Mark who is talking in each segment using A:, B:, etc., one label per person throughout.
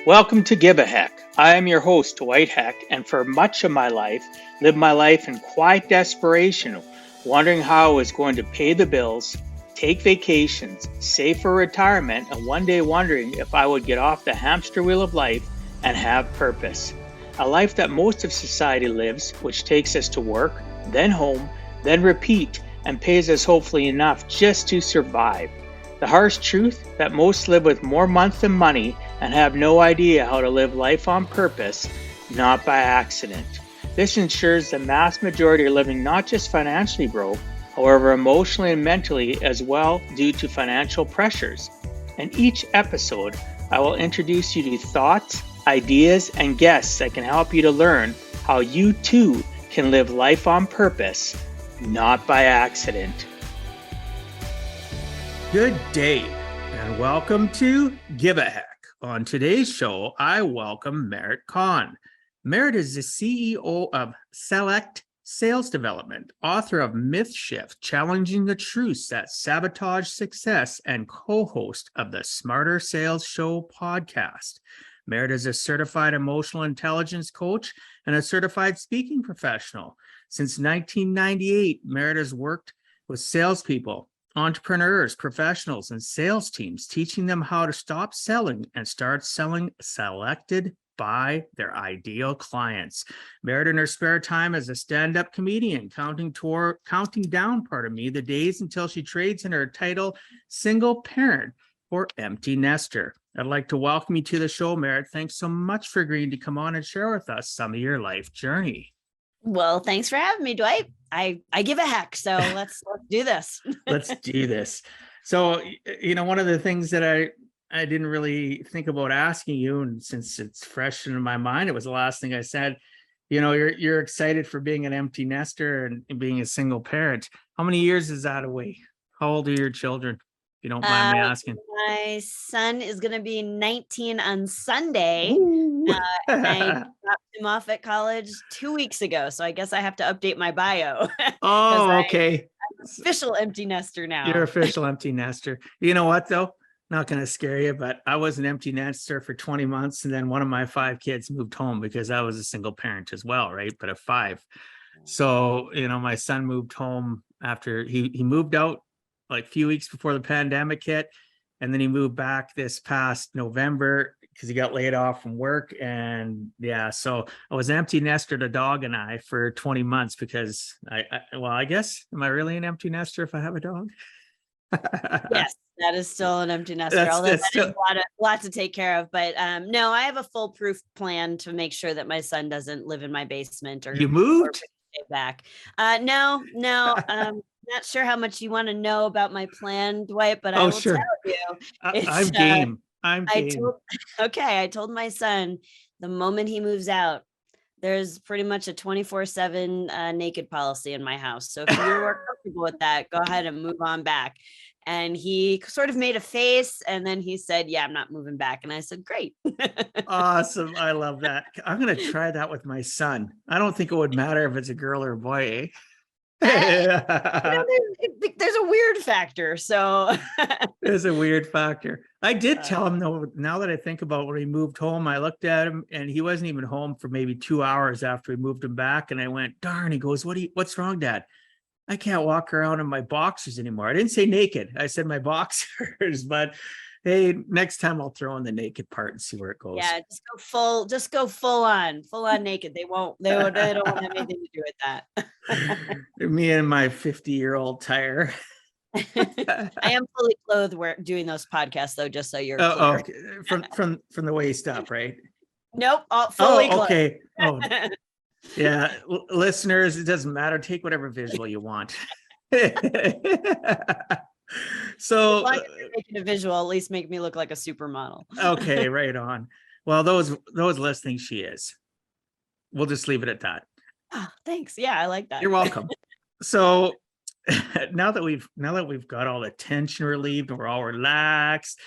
A: Welcome to Give a Heck. I am your host, Dwight Heck, and for much of my life, lived my life in quiet desperation, wondering how I was going to pay the bills, take vacations, save for retirement, and one day wondering if I would get off the hamster wheel of life and have purpose. A life that most of society lives, which takes us to work, then home, then repeat, and pays us hopefully enough just to survive. The harsh truth that most live with more months than money and have no idea how to live life on purpose, not by accident. This ensures the mass majority are living not just financially broke, however emotionally and mentally as well due to financial pressures. In each episode, I will introduce you to thoughts, ideas, and guests that can help you to learn how you too can live life on purpose, not by accident. Good day, and welcome to Give a Heck. On today's show, I welcome Merritt Kahn. Merritt is the CEO of SELLect Sales Development, author of Myth Shift, Challenging the Truths That Sabotage Success, and co-host of the Smarter Sales Show podcast. Merritt is a certified emotional intelligence coach and a certified speaking professional. Since 1998, Merritt has worked with salespeople, entrepreneurs, professionals, and sales teams, teaching them how to stop selling and start selling selected by their ideal clients. Merritt in her spare time as a stand-up comedian, counting down, the days until she trades in her title single parent or empty nester. I'd like to welcome you to the show, Merritt. Thanks so much for agreeing to come on and share with us some of your life journey.
B: Well, thanks for having me, Dwight. I give a heck. So let's do this.
A: Let's do this. So, one of the things that I didn't really think about asking you, and since it's fresh in my mind, it was the last thing I said. You're excited for being an empty nester and being a single parent. How many years is that away? How old are your children? If you don't mind me asking.
B: My son is going to be 19 on Sunday. And I dropped him off at college 2 weeks ago. So I guess I have to update my bio.
A: Oh, okay.
B: I'm official empty nester now.
A: You're official empty nester. You know what, though? Not going to scare you, but I was an empty nester for 20 months. And then one of my 5 kids moved home because I was a single parent as well, right? But of 5. So, my son moved home after he moved out like a few weeks before the pandemic hit. And then he moved back this past November because he got laid off from work. And so I was an empty nester, the dog and I, for 20 months because I guess, am I really an empty nester if I have a dog?
B: Yes, that is still an empty nester. Although that's still a lot to take care of. But no, I have a foolproof plan to make sure that my son doesn't live in my basement or
A: you moved
B: back. No. Not sure how much you want to know about my plan, Dwight, but I will tell you.
A: I'm game. I'm game.
B: I told my son the moment he moves out, there's pretty much a 24/7 naked policy in my house. So if you're comfortable with that, go ahead and move on back. And he sort of made a face and then he said, yeah, I'm not moving back. And I said, great.
A: Awesome. I love that. I'm going to try that with my son. I don't think it would matter if it's a girl or a boy, eh?
B: There's a weird factor. So
A: there's a weird factor. I did tell him, though, now that I think about when he moved home, I looked at him and he wasn't even home for maybe 2 hours after we moved him back. And I went, darn, he goes, what's wrong, Dad? I can't walk around in my boxers anymore. I didn't say naked. I said my boxers, but hey, next time I'll throw in the naked part and see where it goes.
B: Yeah, just go full on naked. They don't want to have anything to do with that.
A: Me and my 50-year-old tire.
B: I am fully clothed doing those podcasts though, just so you're clear.
A: Okay. From the waist up, right?
B: Nope, fully clothed.
A: Okay. Oh. Yeah, listeners, it doesn't matter. Take whatever visual you want. So
B: as long as you're making a visual, at least make me look like a supermodel.
A: Okay, right on. Well, those listening, she is. We'll just leave it at that.
B: Oh, thanks. Yeah, I like that.
A: You're welcome. So now that we've got all the tension relieved and we're all relaxed,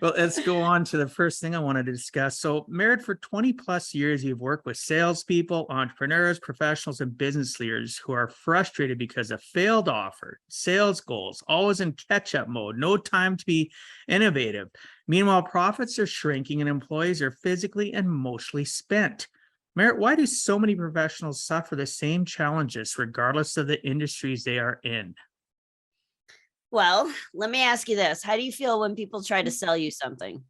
A: well, let's go on to the first thing I wanted to discuss. So, Merritt, for 20 plus years, you've worked with salespeople, entrepreneurs, professionals, and business leaders who are frustrated because of failed offer, sales goals, always in catch-up mode, no time to be innovative. Meanwhile, profits are shrinking and employees are physically and emotionally spent. Merritt, why do so many professionals suffer the same challenges regardless of the industries they are in?
B: Well, let me ask you this. How do you feel when people try to sell you something? Do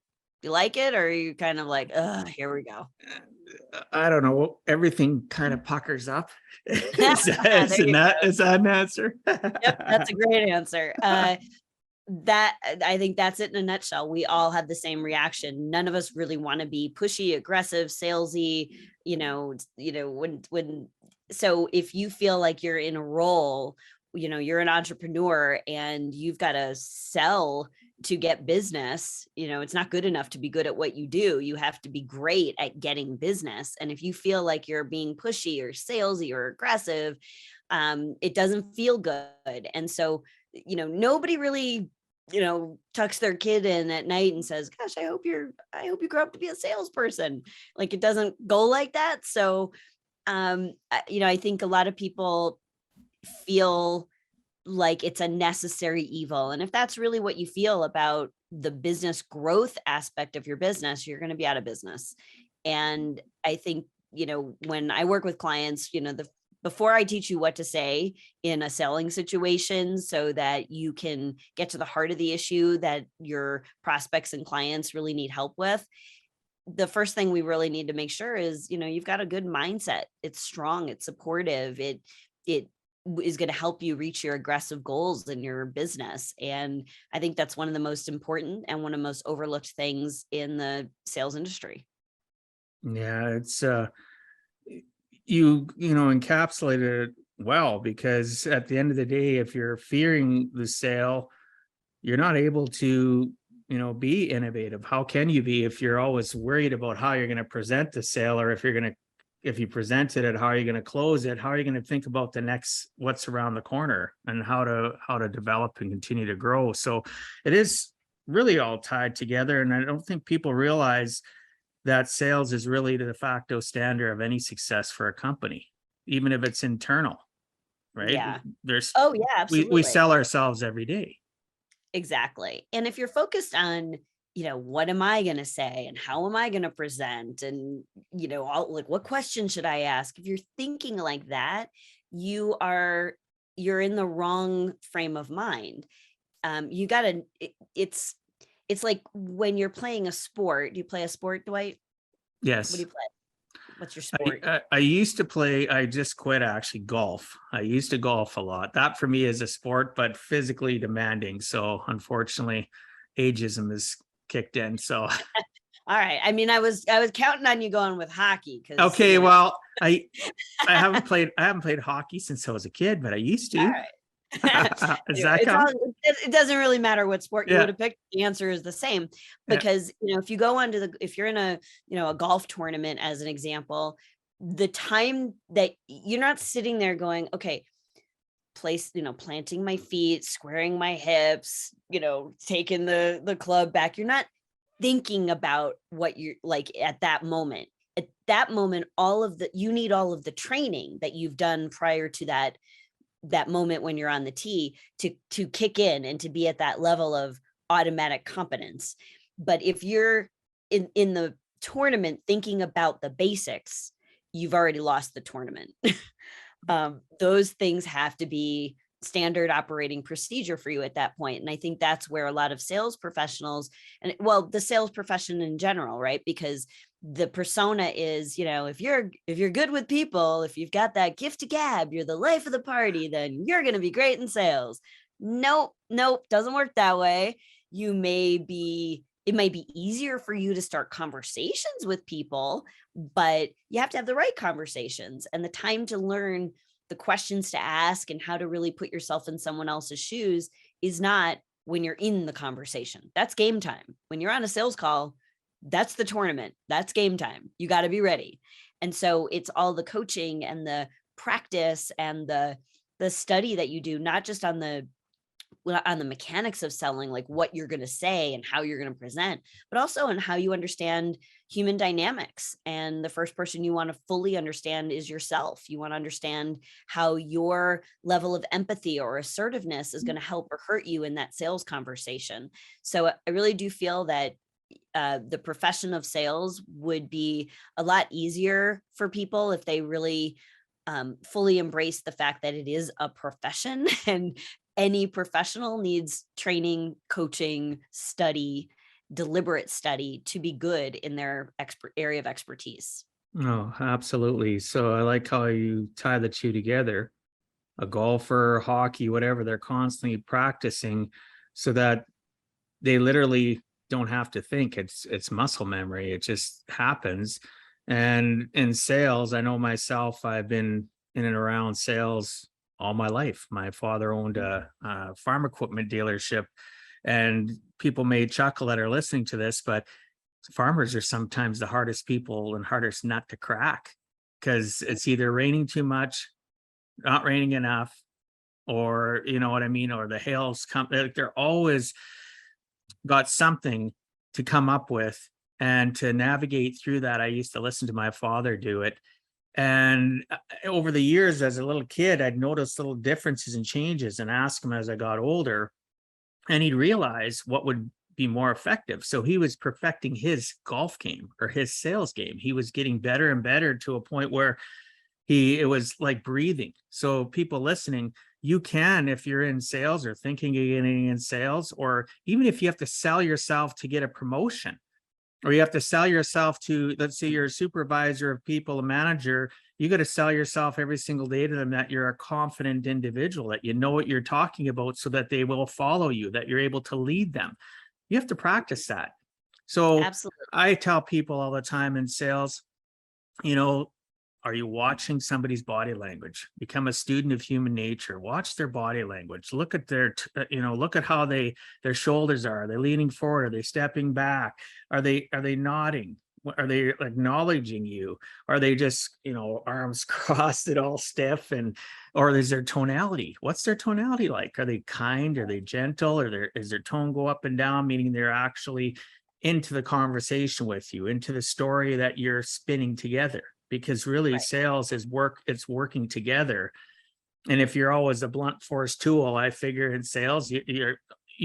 B: you like it, or are you kind of like, here we go?
A: I don't know. Everything kind of puckers up.
B: There you go.
A: Is that an answer?
B: Yep, that's a great answer. That I think that's it in a nutshell. We all have the same reaction. None of us really want to be pushy, aggressive, salesy, when so if you feel like you're in a role, you're an entrepreneur and you've got to sell to get business, it's not good enough to be good at what you do. You have to be great at getting business. And if you feel like you're being pushy or salesy or aggressive, it doesn't feel good. And so, nobody really tucks their kid in at night and says, gosh, I hope you grow up to be a salesperson. Like, it doesn't go like that. So I think a lot of people feel like it's a necessary evil. And if that's really what you feel about the business growth aspect of your business, you're going to be out of business. And I think, when I work with clients, before I teach you what to say in a selling situation so that you can get to the heart of the issue that your prospects and clients really need help with, the first thing we really need to make sure is, you've got a good mindset. It's strong, it's supportive, it is going to help you reach your aggressive goals in your business. And I think that's one of the most important and one of the most overlooked things in the sales industry.
A: Yeah, it's you encapsulated it well, because at the end of the day, if you're fearing the sale, you're not able to be innovative. How can you be if you're always worried about how you're going to present the sale, or if you presented it, how are you going to close it? How are you going to think about the next, what's around the corner, and how to develop and continue to grow? So it is really all tied together. And I don't think people realize that sales is really the de facto standard of any success for a company, even if it's internal, right?
B: Yeah.
A: There's,
B: Oh yeah,
A: we
B: absolutely.
A: sell ourselves every day.
B: Exactly. And if you're focused on, what am I going to say and how am I going to present, and, like, what question should I ask? If you're thinking like that, you're in the wrong frame of mind. You got to, it's like when you're playing a sport. Do you play a sport, Dwight? What do
A: Yes.
B: you play? What's your sport?
A: I used to play, I just quit actually, golf. I used to golf a lot. That for me is a sport, but physically demanding. So unfortunately, ageism is kicked in. So
B: All right. I mean, I was counting on you going with hockey because
A: okay, well, I haven't played hockey since I was a kid, but I used to.
B: all right.
A: Does
B: Anyway,
A: that count?
B: it doesn't really matter what sport you
A: Yeah.
B: would have picked. The answer is the same,
A: Yeah.
B: because if you go if you're in a golf tournament, as an example, the time that you're not sitting there going, okay, planting my feet, squaring my hips, taking the club back. You're not thinking about what you're like at that moment. At that moment, you need all of the training that you've done prior to that moment when you're on the tee to kick in and to be at that level of automatic competence. But if you're in the tournament thinking about the basics, you've already lost the tournament. Those things have to be standard operating procedure for you at that point. And I think that's where a lot of sales professionals, and the sales profession in general, right? Because the persona is, if you're good with people, if you've got that gift to gab, you're the life of the party, then you're going to be great in sales. Nope, doesn't work that way. It might be easier for you to start conversations with people, but you have to have the right conversations and the time to learn the questions to ask and how to really put yourself in someone else's shoes is not when you're in the conversation. That's game time. When you're on a sales call, that's the tournament. That's game time. You got to be ready. And so it's all the coaching and the practice and the the study that you do, not just on the mechanics of selling, like what you're going to say and how you're going to present, but also on how you understand human dynamics. And the first person you want to fully understand is yourself. You want to understand how your level of empathy or assertiveness is going to help or hurt you in that sales conversation. So I really do feel that the profession of sales would be a lot easier for people if they really fully embrace the fact that it is a profession and any professional needs training, coaching, study, deliberate study to be good in their area of expertise.
A: Oh, absolutely. So I like how you tie the two together. A golfer, hockey, whatever, they're constantly practicing so that they literally don't have to think. It's muscle memory. It just happens. And in sales, I know myself, I've been in and around sales all my life. My father owned a farm equipment dealership, and people may chuckle that are listening to this, but farmers are sometimes the hardest people and hardest nut to crack because it's either raining too much, not raining enough, or you know what I mean, or the hails come. They're always got something to come up with, and to navigate through that. I used to listen to my father do it. And over the years, as a little kid, I'd noticed little differences and changes and ask him as I got older, and he'd realize what would be more effective. So he was perfecting his golf game or his sales game. He was getting better and better to a point where it was like breathing. So people listening, you can, if you're in sales or thinking of getting in sales, or even if you have to sell yourself to get a promotion, or you have to sell yourself to, let's say you're a supervisor of people, a manager, you got to sell yourself every single day to them that you're a confident individual, that you know what you're talking about so that they will follow you, that you're able to lead them. You have to practice that. So
B: Absolutely.
A: I tell people all the time in sales, you know, are you watching somebody's body language? Become a student of human nature. Watch their body language. Look at look at how their shoulders are. Are they leaning forward? Are they stepping back? Are they nodding? Are they acknowledging you? Are they just, arms crossed and all stiff? Or is their tonality? What's their tonality like? Are they kind? Are they gentle? Is their tone go up and down, meaning they're actually into the conversation with you, into the story that you're spinning together? Because really
B: Right.
A: sales is work, it's working together. And if you're always a blunt force tool, I figure in sales, you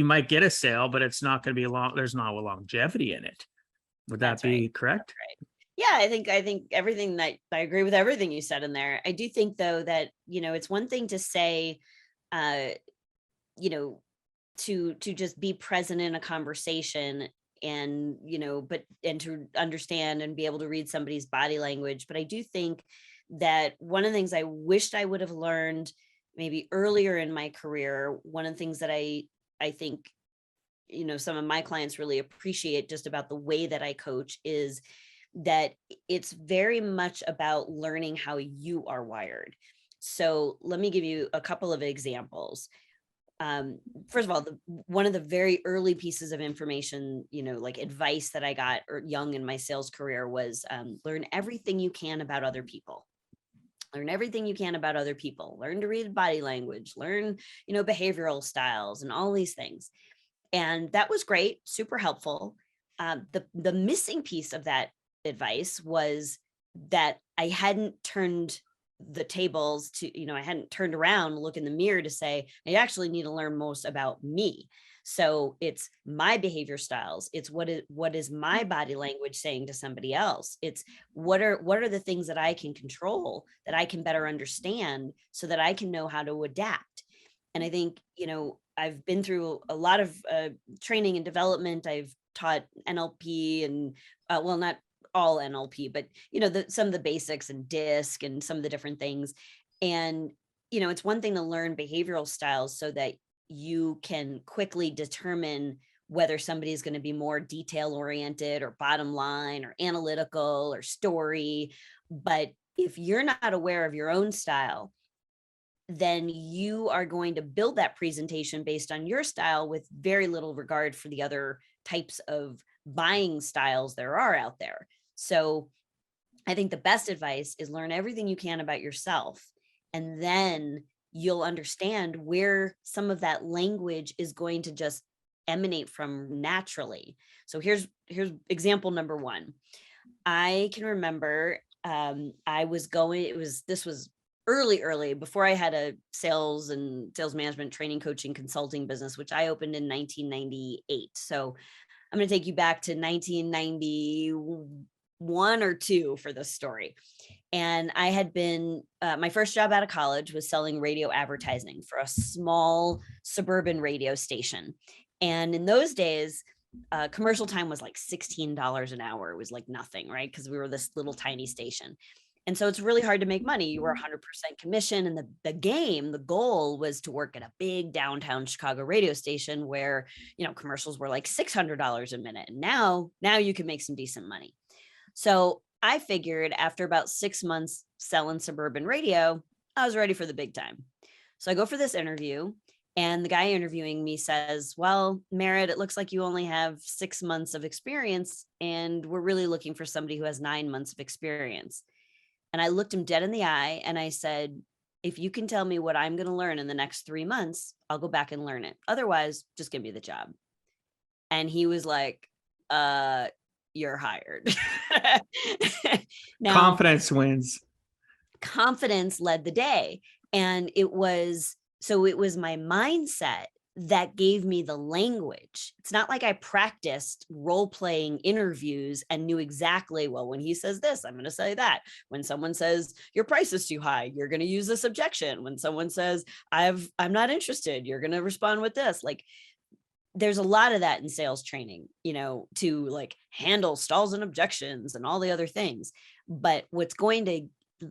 A: might get a sale, but it's not going to be long. There's not a longevity in it. Would that
B: That's right.
A: be correct?
B: Yeah, I think everything that I agree with everything you said in there. I do think though that, it's one thing to say, uh, you know, to just be present in a conversation and, and to understand and be able to read somebody's body language. But I do think that one of the things I wished I would have learned maybe earlier in my career, one of the things that I think, some of my clients really appreciate just about the way that I coach is that it's very much about learning how you are wired. So let me give you a couple of examples. Um, First of all, one of the very early pieces of information, like advice that I got young in my sales career was learn everything you can about other people. Learn everything you can about other people. Learn to read body language. Learn, behavioral styles and all these things. And that was great, super helpful. The missing piece of that advice was that I hadn't turned the tables to, I hadn't turned around, look in the mirror to say, I actually need to learn most about me. So it's my behavior styles. It's what is my body language saying to somebody else. It's what are the things that I can control, that I can better understand so that I can know how to adapt. And I think, I've been through a lot of training and development. I've taught NLP and, well, not all NLP, but, some of the basics and DISC and some of the different things. And, it's one thing to learn behavioral styles so that you can quickly determine whether somebody is going to be more detail oriented or bottom line or analytical or story. But if you're not aware of your own style, then you are going to build that presentation based on your style with very little regard for the other types of buying styles there are out there. So I think the best advice is learn everything you can about yourself and then you'll understand where some of that language is going to just emanate from naturally. So here's example number one. I can remember I was going, this was early before I had a sales and sales management training, coaching, consulting business, which I opened in 1998. So I'm going to take you back to 1991 or two for this story. And I had been, my first job out of college was selling radio advertising for a small suburban radio station. And in those days, commercial time was like $16 an hour. It was like nothing, right? Because we were this little tiny station. And so it's really hard to make money. You were 100% commission. And the goal was to work at a big downtown Chicago radio station where, commercials were like $600 a minute. And now you can make some decent money. So I figured after about 6 months selling suburban radio, I was ready for the big time. So I go for this interview, and the guy interviewing me says, well, Merritt, it looks like you only have 6 months of experience, and we're really looking for somebody who has 9 months of experience. And I looked him dead in the eye and I said, if you can tell me what I'm going to learn in the next 3 months, I'll go back and learn it. Otherwise, just give me the job. And he was like, you're hired.
A: Now, confidence wins.
B: Confidence led the day. And it was my mindset that gave me the language. It's not like I practiced role-playing interviews and knew exactly, well, when he says this, I'm going to say that. When someone says your price is too high, you're going to use this objection. When someone says I'm not interested, you're going to respond with this. Like, there's a lot of that in sales training, to like handle stalls and objections and all the other things. But what's going to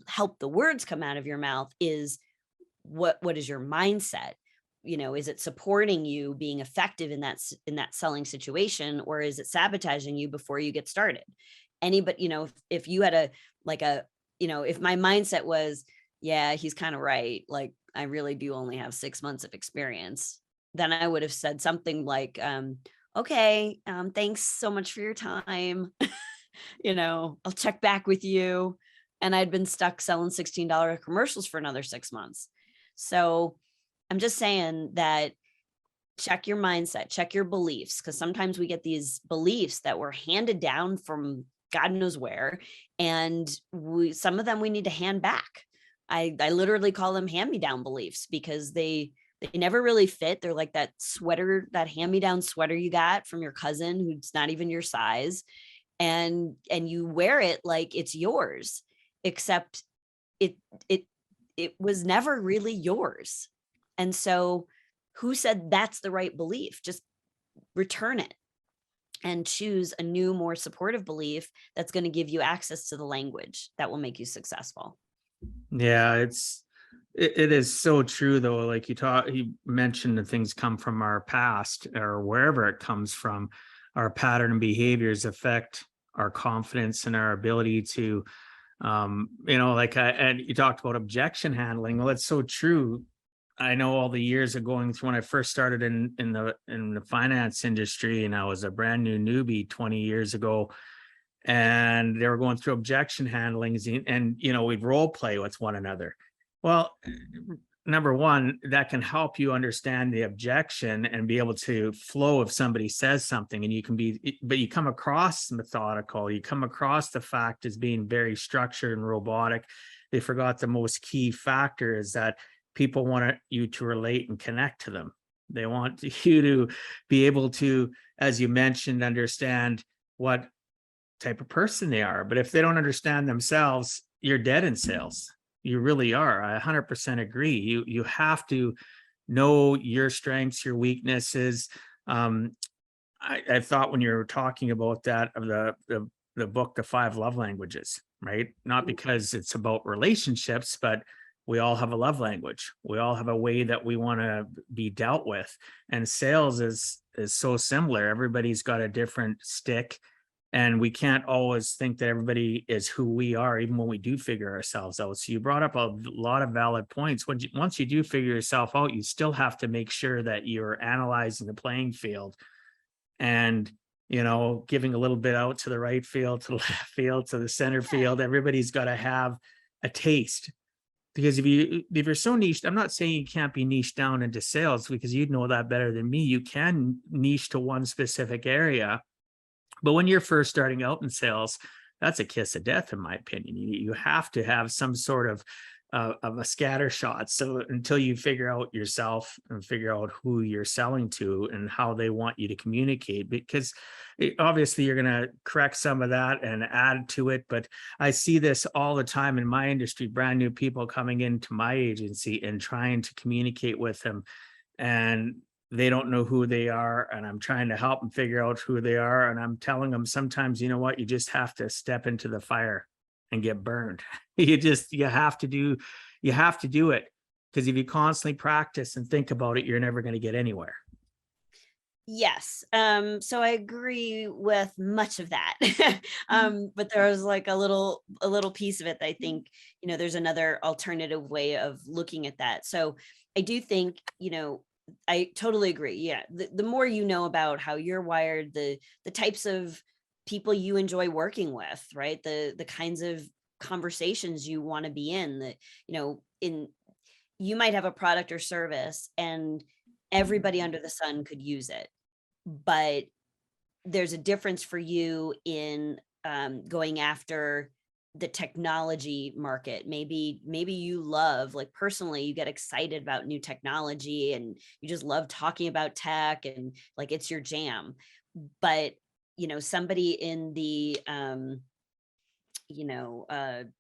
B: help the words come out of your mouth is what is your mindset? Is it supporting you being effective in that selling situation, or is it sabotaging you before you get started? If you had if my mindset was, yeah, he's kind of right, like I really do only have 6 months of experience, then I would have said something like, okay, thanks so much for your time. I'll check back with you. And I'd been stuck selling $16 commercials for another 6 months. So I'm just saying that check your mindset, check your beliefs, because sometimes we get these beliefs that were handed down from God knows where. And some of them we need to hand back. I literally call them hand-me-down beliefs, because they never really fit. They're like that sweater, that hand-me-down sweater you got from your cousin who's not even your size. And you wear it like it's yours, except it was never really yours. And so who said that's the right belief? Just return it and choose a new, more supportive belief that's going to give you access to the language that will make you successful.
A: Yeah, it is so true though. Like you mentioned that things come from our past, or wherever it comes from. Our pattern and behaviors affect our confidence and our ability to, and you talked about objection handling. Well, it's so true. I know all the years of going through when I first started in the finance industry, and I was a brand new newbie 20 years ago, and they were going through objection handlings, and we'd role play with one another. Well, number one, that can help you understand the objection and be able to flow if somebody says something, and but you come across methodical, you come across the fact as being very structured and robotic. They forgot the most key factor is that people want you to relate and connect to them. They want you to be able to, as you mentioned, understand what type of person they are. But if they don't understand themselves, you're dead in sales. You really are. I 100% agree. You have to know your strengths, your weaknesses. I thought when you were talking about that, of the book, The 5 Love Languages, right? Not because it's about relationships, but we all have a love language. We all have a way that we want to be dealt with. And sales is so similar. Everybody's got a different stick. And we can't always think that everybody is who we are, even when we do figure ourselves out. So you brought up a lot of valid points. Once you do figure yourself out, you still have to make sure that you're analyzing the playing field and, giving a little bit out to the right field, to the left field, to the center field. Everybody's got to have a taste Because if you're so niched, I'm not saying you can't be niched down into sales, because you'd know that better than me. You can niche to one specific area, but when you're first starting out in sales, that's a kiss of death, in my opinion. You have to have some sort of a scatter shot. So until you figure out yourself and figure out who you're selling to and how they want you to communicate, because obviously you're going to correct some of that and add to it. But I see this all the time in my industry, brand new people coming into my agency and trying to communicate with them, and they don't know who they are, and I'm trying to help them figure out who they are. And I'm telling them sometimes, you know what, you just have to step into the fire and get burned. You have to do it, because if you constantly practice and think about it, you're never going to get anywhere.
B: Yes. So I agree with much of that. But there was like a little piece of it that I think, there's another alternative way of looking at that. So I do think, I totally agree. Yeah. The more you know about how you're wired, the types of people you enjoy working with, right? The kinds of conversations you want to be in, that, you might have a product or service and everybody under the sun could use it, but there's a difference for you in going after the technology market. Maybe you love, like, personally, you get excited about new technology and you just love talking about tech and like it's your jam. But somebody in the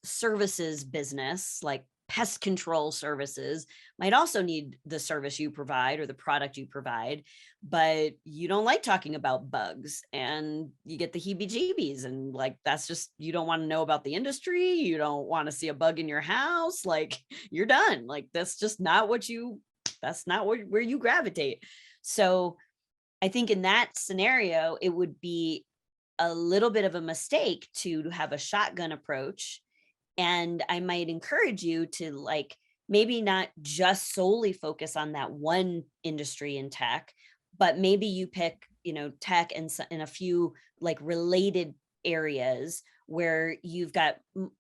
B: services business, like pest control services, might also need the service you provide or the product you provide, but you don't like talking about bugs and you get the heebie-jeebies, and like, that's just, you don't want to know about the industry, you don't want to see a bug in your house, like, you're done. Like, that's just not where you gravitate. So I think in that scenario, it would be a little bit of a mistake to have a shotgun approach. And I might encourage you to, like, maybe not just solely focus on that one industry in tech, but maybe you pick, tech and a few like related areas where you've got,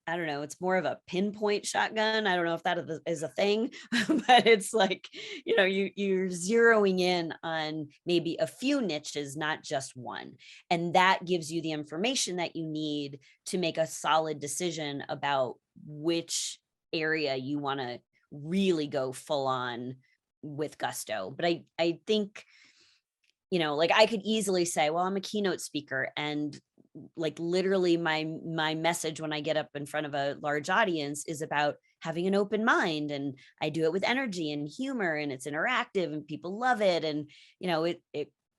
B: I don't know, it's more of a pinpoint shotgun. I don't know if that is a thing, but it's like, you're zeroing in on maybe a few niches, not just one. And that gives you the information that you need to make a solid decision about which area you want to really go full on with gusto. But I think, like, I could easily say, well, I'm a keynote speaker, and like, literally my message when I get up in front of a large audience is about having an open mind, and I do it with energy and humor, and it's interactive and people love it. And,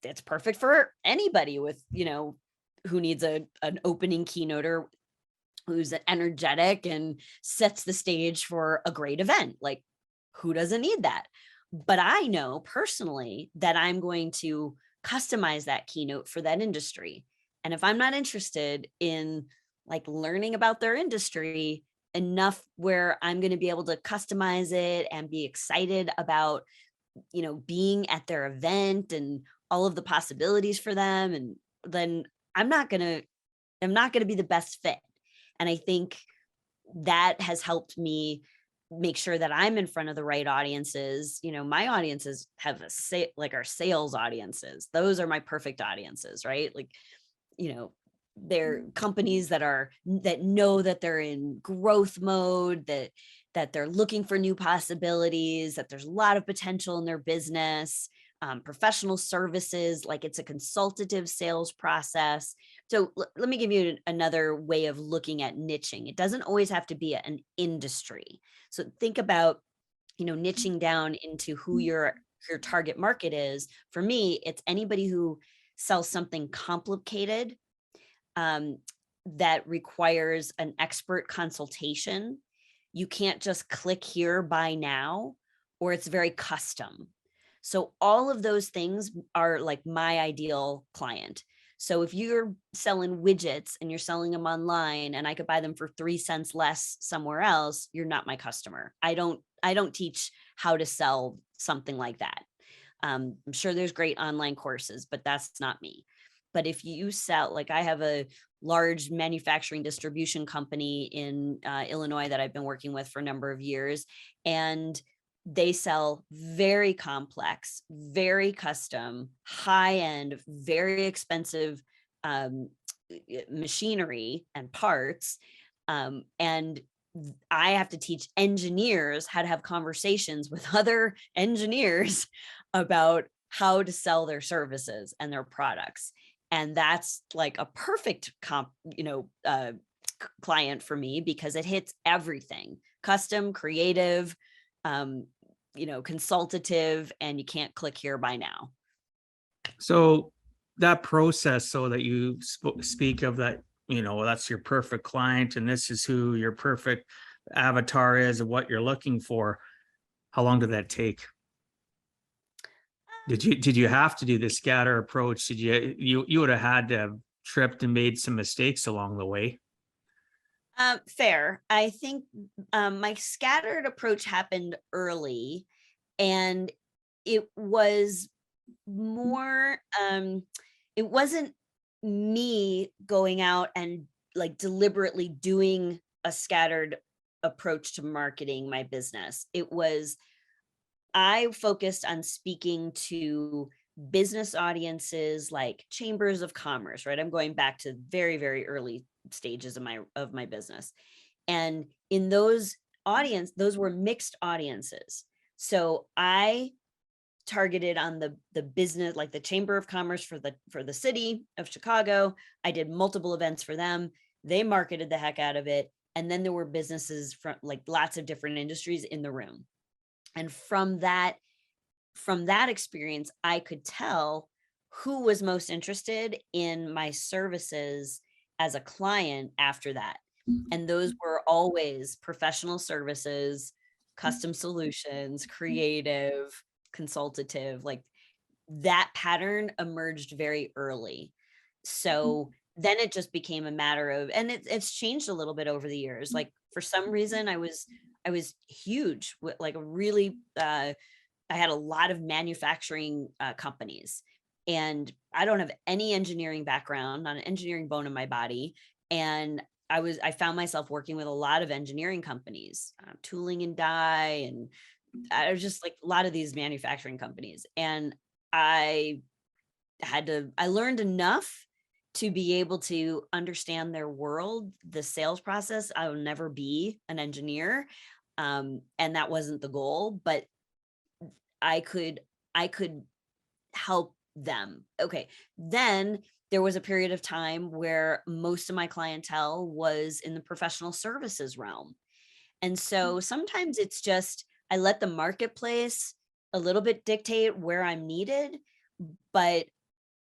B: it's perfect for anybody with, who needs an opening keynoter who's energetic and sets the stage for a great event. Like, who doesn't need that? But I know personally that I'm going to customize that keynote for that industry. And if I'm not interested in, like, learning about their industry enough where I'm going to be able to customize it and be excited about, being at their event and all of the possibilities for them, and then I'm not going to be the best fit. And I think that has helped me make sure that I'm in front of the right audiences. My audiences have our sales audiences. Those are my perfect audiences, right? Like, they're companies that know that they're in growth mode, that they're looking for new possibilities, that there's a lot of potential in their business. Professional services, like, it's a consultative sales process. So let me give you another way of looking at niching. It doesn't always have to be an industry. So think about, niching down into who your target market is. For me, it's anybody who sells something complicated, that requires an expert consultation. You can't just click here, buy now, or it's very custom. So all of those things are like my ideal client. So if you're selling widgets and you're selling them online and I could buy them for 3 cents less somewhere else, you're not my customer. I don't teach how to sell something like that. I'm sure there's great online courses, but that's not me. But if you sell, like I have a large manufacturing distribution company in Illinois that I've been working with for a number of years, and they sell very complex, very custom, high end, very expensive um, machinery and parts. And I have to teach engineers how to have conversations with other engineers about how to sell their services and their products. And that's like a perfect client for me, because it hits everything: custom, creative, consultative, and you can't click here by now.
A: So that process, so that you speak of that, that's your perfect client and this is who your perfect avatar is and what you're looking for. How long did that take? Did you have to do the scatter approach? Did you would have had to have tripped and made some mistakes along the way?
B: Fair. I think my scattered approach happened early, and it was more, it wasn't me going out and like deliberately doing a scattered approach to marketing my business. It was, I focused on speaking to business audiences like chambers of commerce, right? I'm going back to very, very early stages of my business. And in those those were mixed audiences. So I targeted on the business, like the Chamber of Commerce for the city of Chicago. I did multiple events for them. They marketed the heck out of it. And then there were businesses from like lots of different industries in the room. And from that experience, I could tell who was most interested in my services as a client after that. And those were always professional services, custom solutions, creative, consultative. Like that pattern emerged very early. So then it just became a matter of, and it's changed a little bit over the years. Like for some reason, I was huge with like a really I had a lot of manufacturing companies, and I don't have any engineering background, not an engineering bone in my body. And I found myself working with a lot of engineering companies, tooling and die, and I was just like a lot of these manufacturing companies. And I learned enough to be able to understand their world, the sales process. I will never be an engineer. And that wasn't the goal, but I could help them. Okay. Then there was a period of time where most of my clientele was in the professional services realm. And so sometimes it's just, I let the marketplace a little bit dictate where I'm needed, but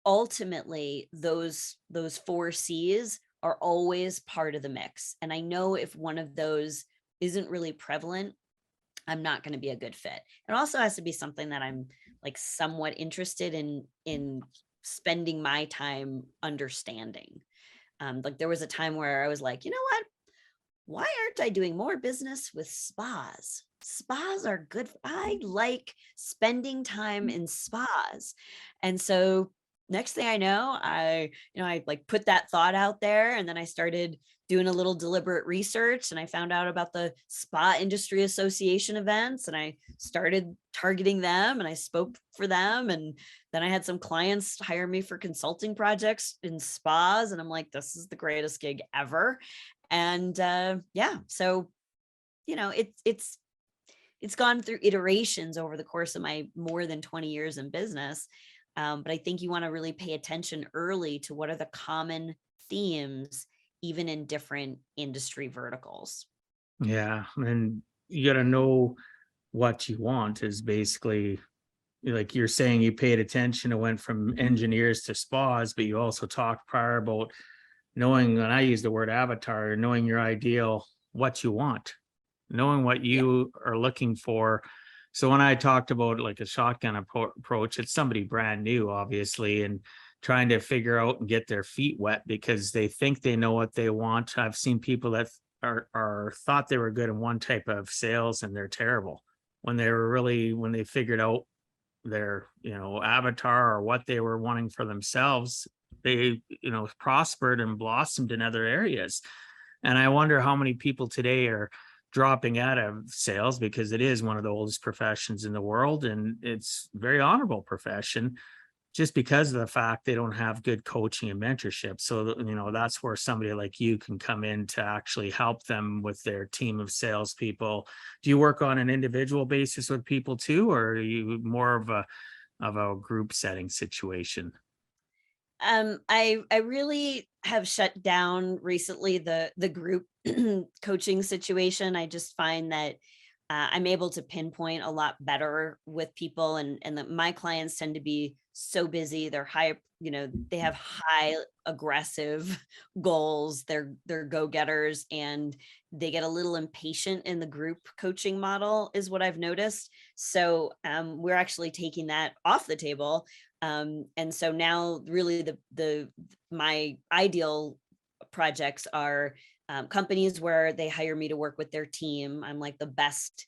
B: ultimately those 4 C's are always part of the mix. And I know if one of those isn't really prevalent, I'm not going to be a good fit. It also has to be something that I'm like somewhat interested in spending my time understanding. Like there was a time where I was like, you know what? Why aren't I doing more business with spas? Spas are good. I like spending time in spas. And so next thing I know, I like put that thought out there, and then I started doing a little deliberate research, and I found out about the Spa Industry Association events, and I started targeting them, and I spoke for them. And then I had some clients hire me for consulting projects in spas, and I'm like, this is the greatest gig ever. And yeah, so it's gone through iterations over the course of my more than 20 years in business. But I think you want to really pay attention early to what are the common themes, even in different industry verticals.
A: Yeah, and you got to know what you want is basically, like you're saying, you paid attention and went from engineers to spas, but you also talked prior about knowing, and I use the word avatar, knowing your ideal, what you want, knowing what
B: Yeah.
A: you are looking for. So when I talked about like a shotgun approach, it's somebody brand new, obviously, and trying to figure out and get their feet wet because they think they know what they want. I've seen people that are thought they were good in one type of sales and they're terrible when when they figured out their avatar or what they were wanting for themselves. they, prospered and blossomed in other areas. And I wonder how many people today are dropping out of sales, because it is one of the oldest professions in the world, and it's a very honorable profession, just because of the fact they don't have good coaching and mentorship. So, that's where somebody like you can come in to actually help them with their team of salespeople. Do you work on an individual basis with people too, or are you more of a group setting situation?
B: I really have shut down recently the group coaching situation. I just find that I'm able to pinpoint a lot better with people, and that my clients tend to be so busy. They're high, they have high aggressive goals. They're go-getters, and they get a little impatient in the group coaching model, is what I've noticed. So we're actually taking that off the table. And so now really my ideal projects are companies where they hire me to work with their team. I'm like the best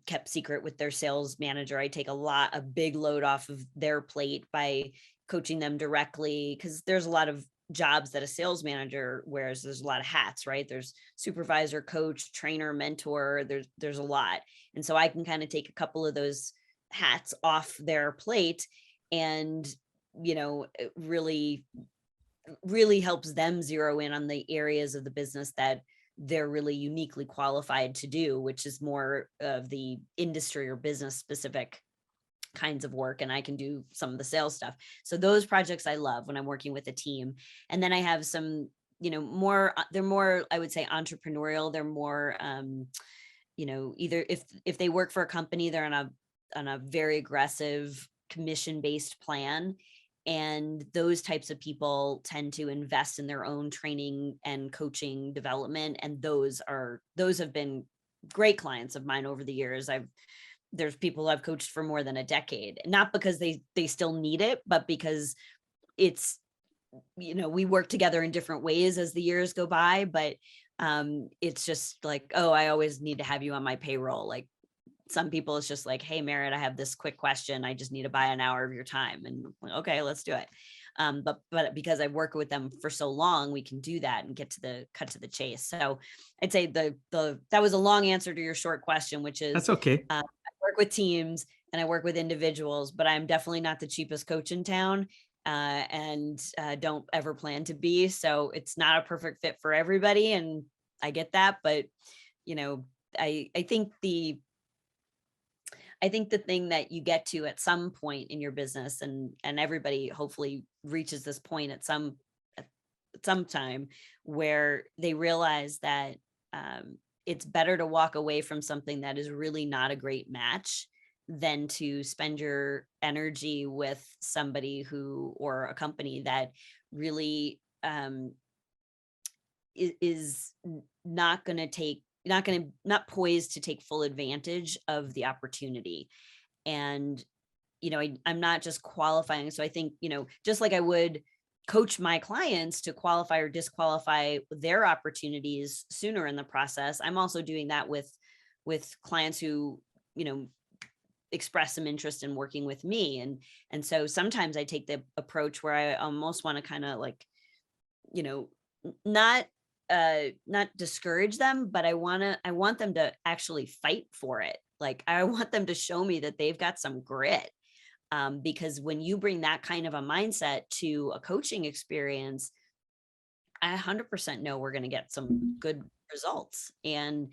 B: kept secret with their sales manager. I take a big load off of their plate by coaching them directly, because there's a lot of jobs that a sales manager wears. There's a lot of hats, right? There's supervisor, coach, trainer, mentor. There's a lot. And so I can kind of take a couple of those hats off their plate, and it really helps them zero in on the areas of the business that they're really uniquely qualified to do, which is more of the industry or business specific kinds of work, and I can do some of the sales stuff. So those projects I love when I'm working with a team. And then I have some, more, they're more, I would say, entrepreneurial. They're more either if they work for a company, they're on a very aggressive commission-based plan. And those types of people tend to invest in their own training and coaching development. And those have been great clients of mine over the years. There's people I've coached for more than a decade, not because they still need it, but because it's, we work together in different ways as the years go by. But it's just like, oh, I always need to have you on my payroll. Like, some people it's just like, hey, Merritt, I have this quick question. I just need to buy an hour of your time. And okay, let's do it. But because I've worked with them for so long, we can do that and cut to the chase. So I'd say that was a long answer to your short question, which is,
A: That's okay.
B: I work with teams and I work with individuals, but I'm definitely not the cheapest coach in town, and don't ever plan to be. So it's not a perfect fit for everybody. And I get that, but I think the thing that you get to at some point in your business, and everybody hopefully reaches this point at some time, where they realize that it's better to walk away from something that is really not a great match than to spend your energy with somebody or a company that really is not going to not poised to take full advantage of the opportunity. And I'm not just qualifying. So I think, just like I would coach my clients to qualify or disqualify their opportunities sooner in the process, I'm also doing that with clients who express some interest in working with me. And so sometimes I take the approach where I almost want to kind of like, not discourage them, but I want them to actually fight for it. Like, I want them to show me that they've got some grit. Because when you bring that kind of a mindset to a coaching experience, I 100% know we're going to get some good results. And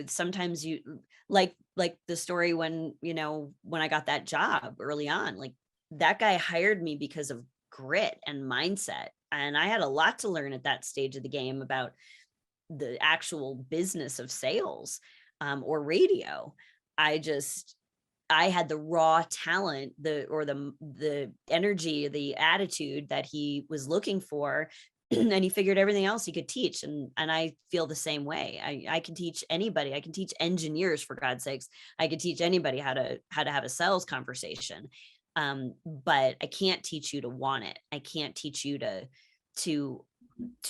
B: sometimes you like the story when I got that job early on, like, that guy hired me because of grit and mindset. And I had a lot to learn at that stage of the game about the actual business of sales, or radio. I had the raw talent, the energy, the attitude that he was looking for. And he figured everything else he could teach. And I feel the same way. I can teach anybody. I can teach engineers, for God's sakes. I could teach anybody how to have a sales conversation. But I can't teach you to want it. I can't teach you to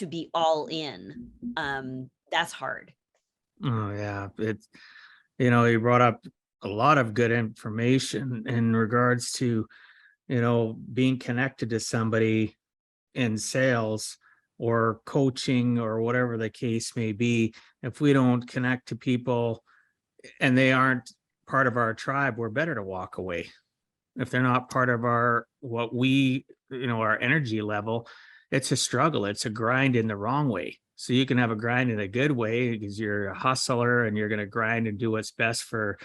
B: be all in. That's hard.
A: Oh yeah, it's you brought up a lot of good information in regards to being connected to somebody in sales or coaching or whatever the case may be, if we don't connect to people and they aren't part of our tribe, we're better to walk away. If they're not part of our our energy level, it's a struggle. It's a grind in the wrong way. So you can have a grind in a good way because you're a hustler and you're going to grind and do what's best for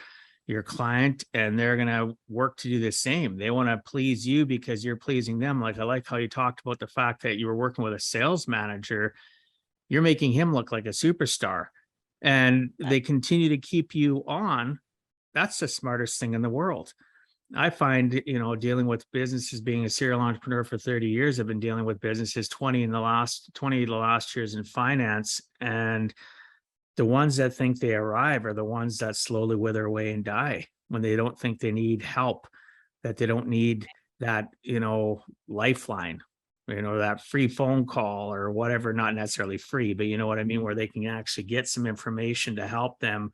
A: your client, and they're going to work to do the same. They want to please you because you're pleasing them. Like, I like how you talked about the fact that you were working with a sales manager. You're making him look like a superstar, and they continue to keep you on. That's the smartest thing in the world. I find, dealing with businesses, being a serial entrepreneur for 30 years, I've been dealing with businesses, 20 of the last years in finance. And the ones that think they arrive are the ones that slowly wither away and die when they don't think they need help, that they don't need that, lifeline, that free phone call or whatever, not necessarily free, but you know what I mean, where they can actually get some information to help them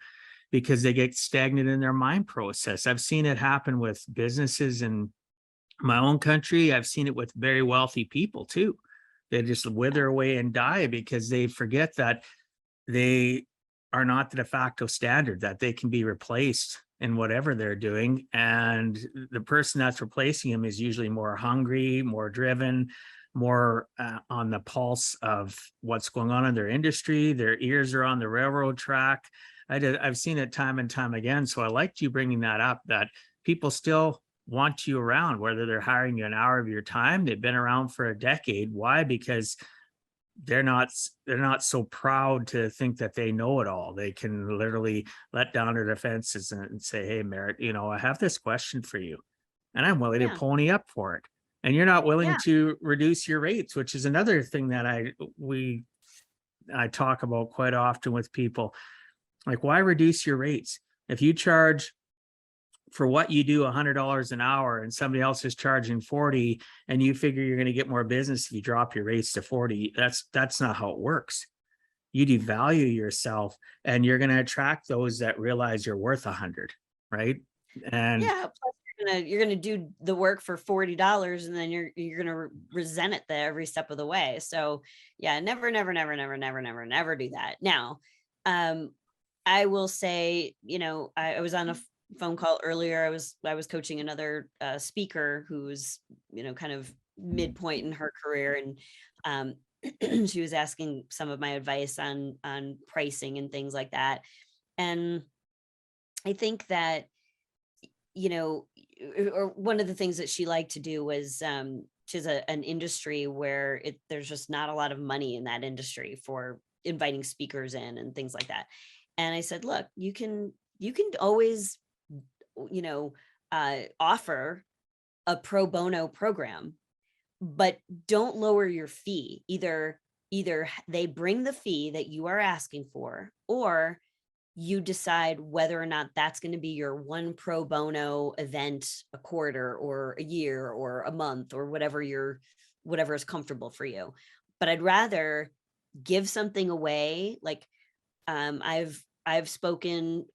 A: because they get stagnant in their mind process. I've seen it happen with businesses in my own country. I've seen it with very wealthy people too. They just wither away and die because they forget that they are not the de facto standard, that they can be replaced in whatever they're doing. And the person that's replacing them is usually more hungry, more driven, more on the pulse of what's going on in their industry. Their ears are on the railroad track. I've seen it time and time again. So I liked you bringing that up, that people still want you around, whether they're hiring you an hour of your time. They've been around for a decade. Why? Because they're not so proud to think that they know it all. They can literally let down their defenses and say, hey, Merritt, I have this question for you and I'm willing to pony up for it. And you're not willing to reduce your rates, which is another thing that I talk about quite often with people. Like, why reduce your rates? If you charge for what you do $100 an hour and somebody else is charging 40 and you figure you're going to get more business if you drop your rates to 40, that's not how it works. You devalue yourself and you're going to attract those that realize you're worth 100, right? And
B: plus you're gonna do the work for $40 and then you're gonna resent it there every step of the way. So never do that. Now, I will say, I was on a phone call earlier. I was coaching another speaker who's, kind of midpoint in her career. And she was asking some of my advice on pricing and things like that. And I think that, or one of the things that she liked to do was she's an industry where there's just not a lot of money in that industry for inviting speakers in and things like that. And I said, look, you can always, offer a pro bono program, but don't lower your fee. Either they bring the fee that you are asking for, or you decide whether or not that's going to be your one pro bono event a quarter or a year or a month or whatever is comfortable for you. But I'd rather give something away. Like, I've spoken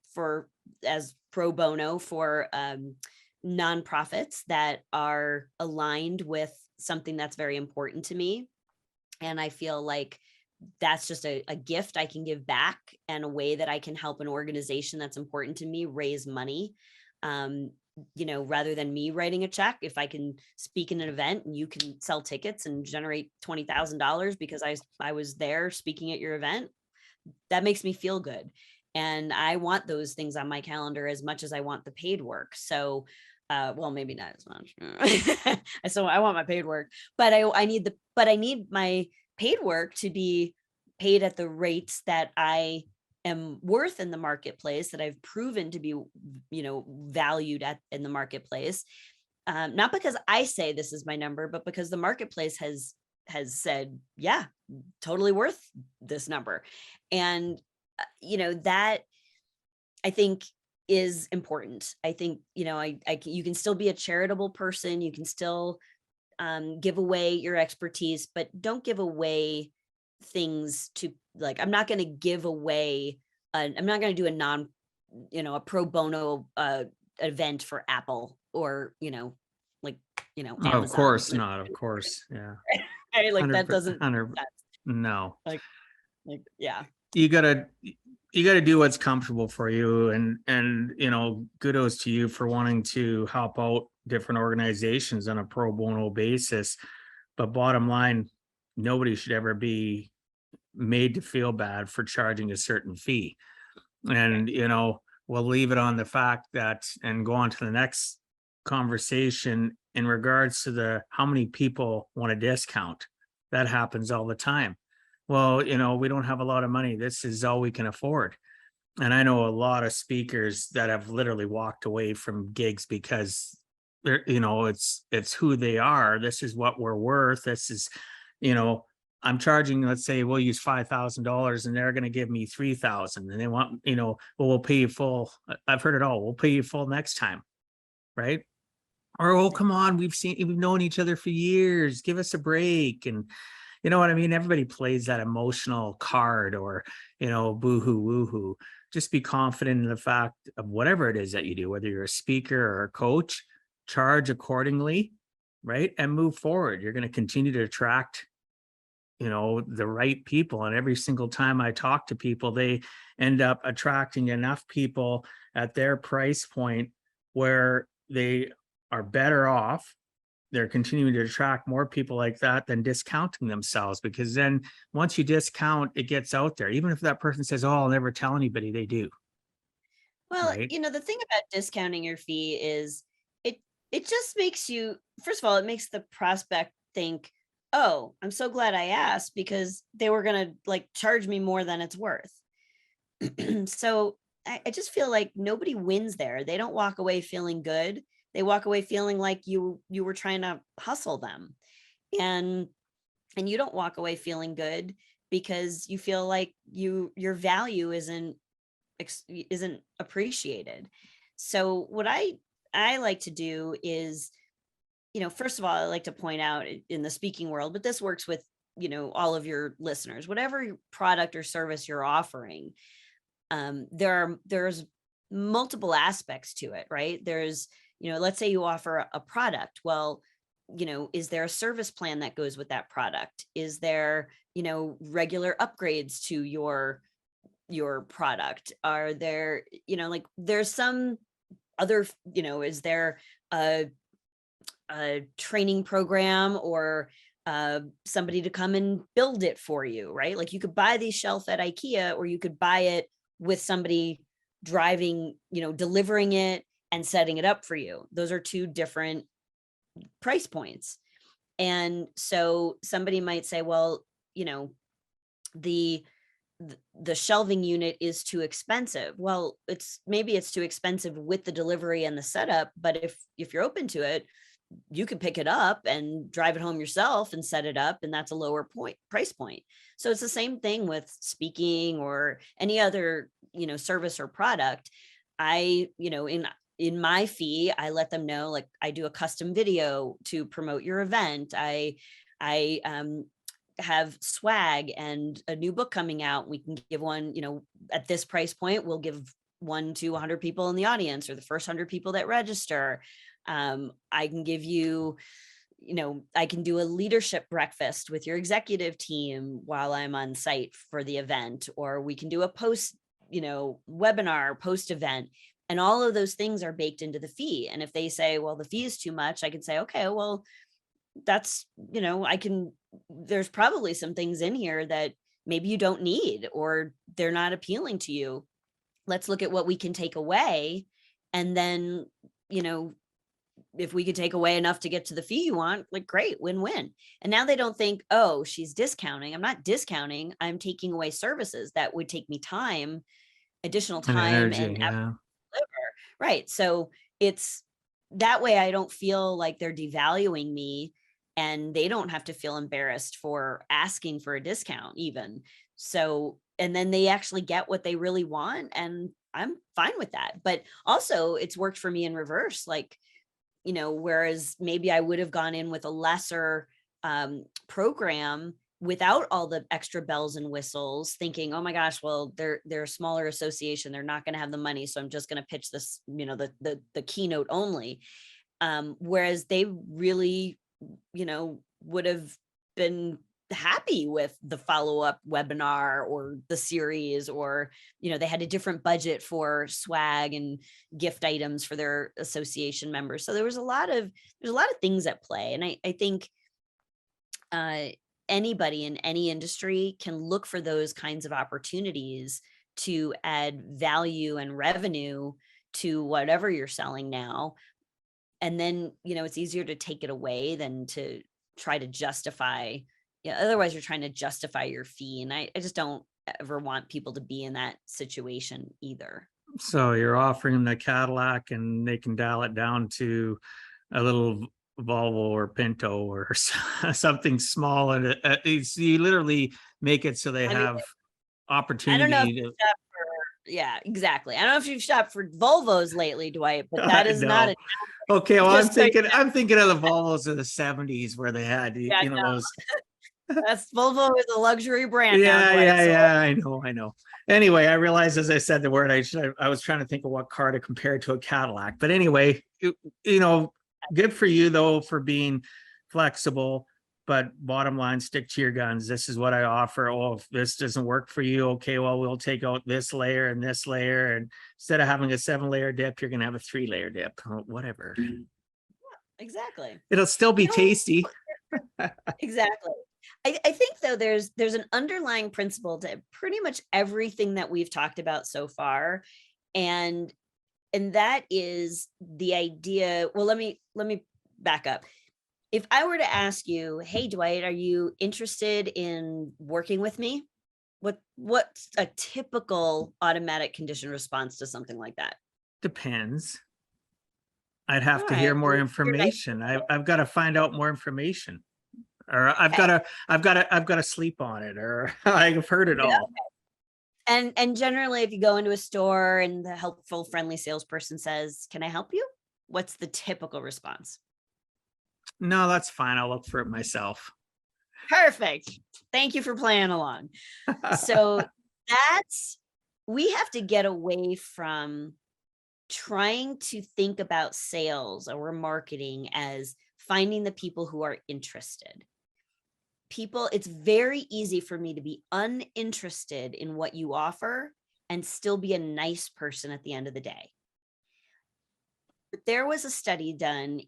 B: as pro bono for nonprofits that are aligned with something that's very important to me. And I feel like that's just a gift I can give back, and a way that I can help an organization that's important to me raise money. Rather than me writing a check, if I can speak in an event and you can sell tickets and generate $20,000 because I was there speaking at your event, that makes me feel good. And I want those things on my calendar as much as I want the paid work. So, well, maybe not as much. So I want my paid work, but I need my paid work to be paid at the rates that I am worth in the marketplace, that I've proven to be, valued in the marketplace. Not because I say this is my number, but because the marketplace has said, yeah, totally worth this number. And, that I think is important. I think, you can still be a charitable person. You can still give away your expertise, but don't give away things to, like, I'm not going to give away, I'm not going to do a pro bono event for Apple, or,
A: Of
B: Amazon.
A: course not. Of course. Yeah.
B: Right? Like that
A: 100,
B: doesn't make
A: 100.
B: sense.
A: No,
B: Yeah.
A: you gotta, you gotta do what's comfortable for you. And, kudos to you for wanting to help out different organizations on a pro bono basis. But bottom line, nobody should ever be made to feel bad for charging a certain fee. And, we'll leave it on the fact that, and go on to the next conversation in regards to the how many people want a discount. That happens all the time. Well, we don't have a lot of money. This is all we can afford. And I know a lot of speakers that have literally walked away from gigs because they're, it's who they are. This is what we're worth. This is, you know, I'm charging, let's say we'll use $5,000 and they're going to give me 3,000 and they want, well, we'll pay you full. I've heard it all. We'll pay you full next time. Right. Or, oh, come on, we've known each other for years. Give us a break. And you know what I mean? Everybody plays that emotional card or, boo-hoo, woo-hoo. Just be confident in the fact of whatever it is that you do, whether you're a speaker or a coach, charge accordingly, right? And move forward. You're going to continue to attract, the right people. And every single time I talk to people, they end up attracting enough people at their price point where they are better off. They're continuing to attract more people like that than discounting themselves, because then once you discount, it gets out there. Even if that person says, oh, I'll never tell anybody, they do.
B: Well,
A: Right.
B: the thing about discounting your fee is it just makes you, first of all, it makes the prospect think, oh, I'm so glad I asked because they were going to charge me more than it's worth. So I just feel like nobody wins there. They don't walk away feeling good. They walk away feeling like you were trying to hustle them. And you don't walk away feeling good because you feel like your value isn't appreciated. So what I like to do is, first of all, I like to point out in the speaking world, but this works with, all of your listeners, whatever product or service you're offering, there's multiple aspects to it, right? There's, let's say you offer a product. Well, is there a service plan that goes with that product? Is there, regular upgrades to your product? Are there, there's some other, is there a training program or somebody to come and build it for you, right? Like you could buy these shelf at IKEA, or you could buy it with somebody driving, delivering it and setting it up for you. Those are two different price points. And so somebody might say, well, the shelving unit is too expensive. Well, maybe it's too expensive with the delivery and the setup, but if you're open to it, you could pick it up and drive it home yourself and set it up, and that's a lower price point. So it's the same thing with speaking or any other, service or product. I, in my fee, I let them know, like, I do a custom video to promote your event. I have swag and a new book coming out. We can give one, at this price point, we'll give one to 100 people in the audience, or the first 100 people that register. I can give you, I can do a leadership breakfast with your executive team while I'm on site for the event, or we can do a post, webinar post event. And all of those things are baked into the fee. And if they say, well, the fee is too much, I can say, okay, well, that's, there's probably some things in here that maybe you don't need, or they're not appealing to you. Let's look at what we can take away. And then, if we could take away enough to get to the fee you want, like, great, win-win. And now they don't think, oh, she's discounting. I'm not discounting. I'm taking away services that would take me time, additional
A: And
B: time
A: energy.
B: and effort
A: Yeah.
B: to deliver. Right. So it's that way I don't feel like they're devaluing me, and they don't have to feel embarrassed for asking for a discount even. So, and then they actually get what they really want, and I'm fine with that. But also it's worked for me in reverse. Like, whereas maybe I would have gone in with a lesser program without all the extra bells and whistles, thinking, oh my gosh, well, they're a smaller association, they're not going to have the money, so I'm just going to pitch this, the keynote only. Whereas they really, would have been happy with the follow-up webinar or the series, or, they had a different budget for swag and gift items for their association members. So there's a lot of things at play. And I think anybody in any industry can look for those kinds of opportunities to add value and revenue to whatever you're selling now. And then, it's easier to take it away than to try to justify. Otherwise you're trying to justify your fee. And I just don't ever want people to be in that situation either.
A: So you're offering them the Cadillac and they can dial it down to a little Volvo or Pinto or something small, and you literally make it so they have opportunity.
B: I don't know if you've shopped yeah, exactly. I don't know if you've shopped for Volvos lately, Dwight, but that is not
A: okay. Well, I'm thinking of the Volvos of the 70s where they had, those.
B: That's Volvo is a luxury brand.
A: Yeah. I know. Anyway, I realized as I said the word, I was trying to think of what car to compare to a Cadillac. But anyway, good for you though for being flexible. But bottom line, stick to your guns. This is what I offer. Oh, if this doesn't work for you, okay, well, we'll take out this layer and this layer. And instead of having a 7-layer dip, you're going to have a 3-layer dip, whatever.
B: Yeah, exactly.
A: It'll still be tasty.
B: Exactly. I think though, there's an underlying principle to pretty much everything that we've talked about so far. And that is the idea. Well, let me back up. If I were to ask you, hey, Dwight, are you interested in working with me? What's a typical automatic condition response to something like that?
A: Depends. I'd have to hear more information. I've got to find out more information, or I've got to sleep on it, or I've heard it all.
B: And generally, if you go into a store and the helpful, friendly salesperson says, "Can I help you?" What's the typical response?
A: No, that's fine. I'll look for it myself.
B: Perfect. Thank you for playing along. So we have to get away from trying to think about sales or marketing as finding the people who are interested. It's very easy for me to be uninterested in what you offer and still be a nice person at the end of the day. But there was a study done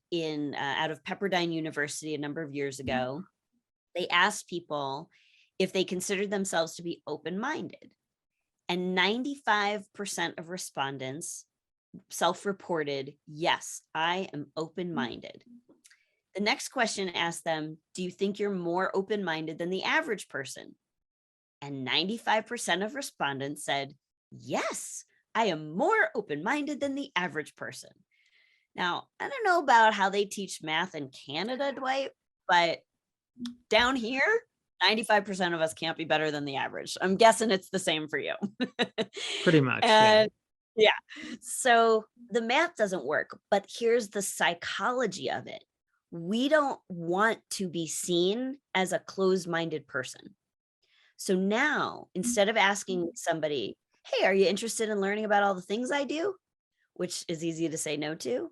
B: out of Pepperdine University a number of years ago. They asked people if they considered themselves to be open-minded, and 95% of respondents self-reported, yes, I am open-minded. The next question asked them, do you think you're more open-minded than the average person? And 95% of respondents said, yes, I am more open-minded than the average person. Now, I don't know about how they teach math in Canada, Dwight, but down here, 95% of us can't be better than the average. I'm guessing it's the same for you.
A: Pretty much.
B: Yeah. So the math doesn't work, but here's the psychology of it. We don't want to be seen as a closed-minded person. So now, instead of asking somebody, hey, are you interested in learning about all the things I do? Which is easy to say no to.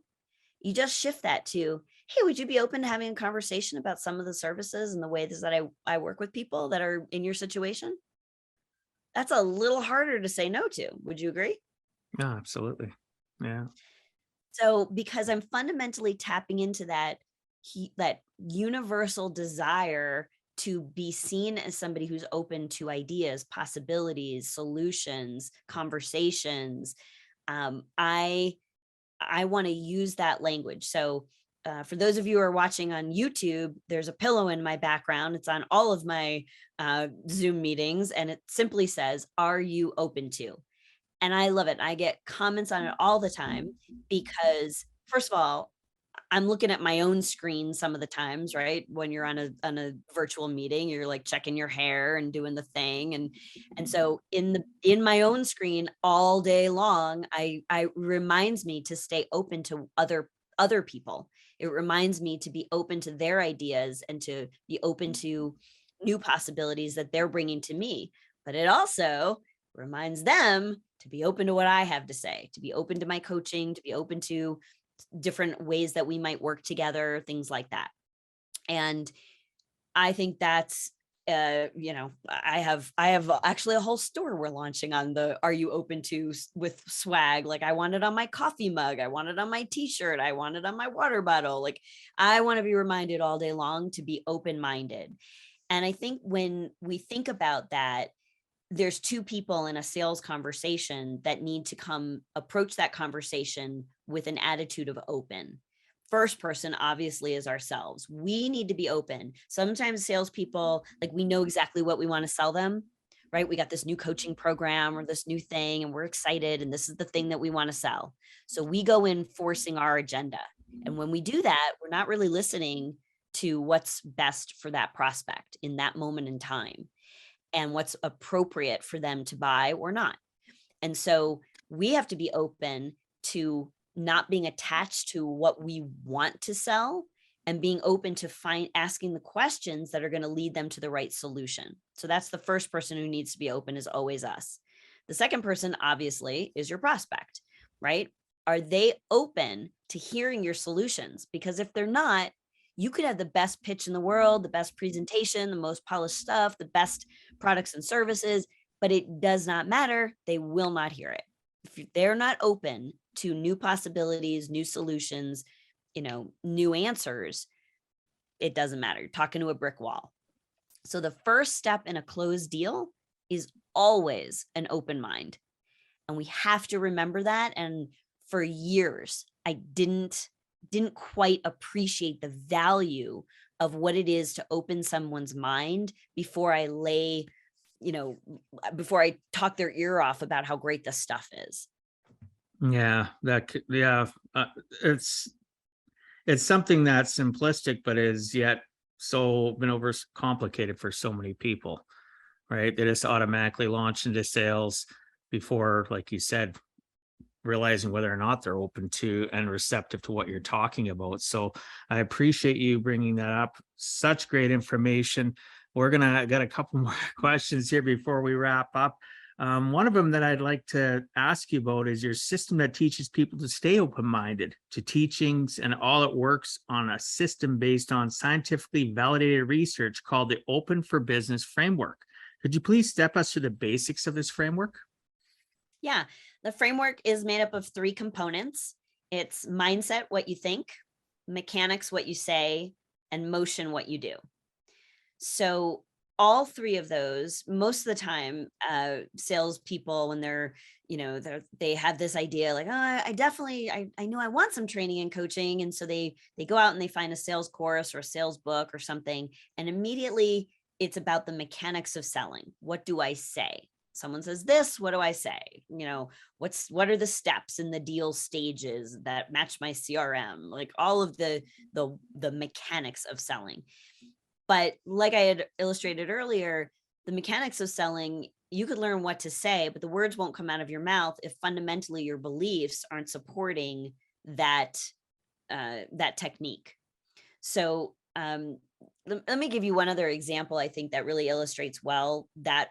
B: You just shift that to, hey, would you be open to having a conversation about some of the services and the ways that I work with people that are in your situation? That's a little harder to say no to. Would you agree?
A: No, absolutely. Yeah.
B: So because I'm fundamentally tapping into that universal desire to be seen as somebody who's open to ideas, possibilities, solutions, conversations, I want to use that language. So for those of you who are watching on YouTube, there's a pillow in my background. It's on all of my Zoom meetings, and it simply says, are you open to? And I love it. I get comments on it all the time because, first of all, I'm looking at my own screen some of the times, right? When you're on a virtual meeting, you're like checking your hair and doing the thing. And so in my own screen all day long, I reminds me to stay open to other people. It reminds me to be open to their ideas and to be open to new possibilities that they're bringing to me. But it also reminds them to be open to what I have to say, to be open to my coaching, to be open to different ways that we might work together, things like that. And I think that's, I have actually a whole store we're launching on the "Are you open to" with swag. Like, I want it on my coffee mug, I want it on my t-shirt, I want it on my water bottle. Like, I want to be reminded all day long to be open-minded. And I think when we think about that, there's two people in a sales conversation that need to come approach that conversation with an attitude of open. First person obviously is ourselves. We need to be open. Sometimes salespeople, like, we know exactly what we want to sell them, right? We got this new coaching program or this new thing, and we're excited, and this is the thing that we want to sell. So we go in forcing our agenda. And when we do that, we're not really listening to what's best for that prospect in that moment in time and what's appropriate for them to buy or not. And so we have to be open to not being attached to what we want to sell and being open to asking the questions that are going to lead them to the right solution. So that's the first person who needs to be open, is always us. The second person obviously is your prospect, right? Are they open to hearing your solutions? Because if they're not, you could have the best pitch in the world, the best presentation, the most polished stuff, the best products and services, but it does not matter. They will not hear it. If they're not open to new possibilities, new solutions, new answers, it doesn't matter. You're talking to a brick wall. So the first step in a closed deal is always an open mind. And we have to remember that. And for years, I didn't quite appreciate the value of what it is to open someone's mind before I before I talk their ear off about how great this stuff is.
A: Yeah, it's something that's simplistic, but is yet so been over complicated for so many people, right? They just automatically launch into sales before, like you said, realizing whether or not they're open to and receptive to what you're talking about. So I appreciate you bringing that up. Such great information. I got a couple more questions here before we wrap up. One of them that I'd like to ask you about is your system that teaches people to stay open-minded to teachings, and all it works on a system based on scientifically validated research called the Open for Business Framework. Could you please step us through the basics of this framework?
B: Yeah, the framework is made up of 3 components. It's mindset, what you think; mechanics, what you say; and motion, what you do. So all 3 of those, most of the time, salespeople, when they have this idea like, oh, I know I want some training and coaching. And so they go out and they find a sales course or a sales book or something. And immediately it's about the mechanics of selling. What do I say? Someone says this, what do I say? What are the steps in the deal stages that match my CRM? Like, all of the mechanics of selling. But like I had illustrated earlier, the mechanics of selling, you could learn what to say, but the words won't come out of your mouth if fundamentally your beliefs aren't supporting that technique. So let me give you one other example, I think, that really illustrates well that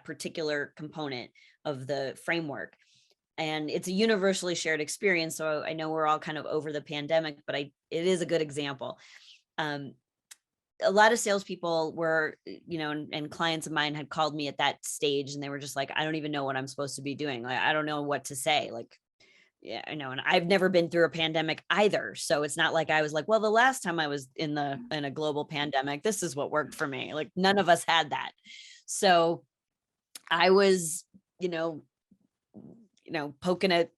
B: particular component of the framework. And it's a universally shared experience. So I know we're all kind of over the pandemic, but it is a good example. A lot of salespeople were, and clients of mine had called me at that stage, and they were just like, I don't even know what I'm supposed to be doing. Like, I don't know what to say. Like, yeah, I know. And I've never been through a pandemic either. So it's not like I was like, well, the last time I was in a global pandemic, this is what worked for me. Like, none of us had that. So I was, poking at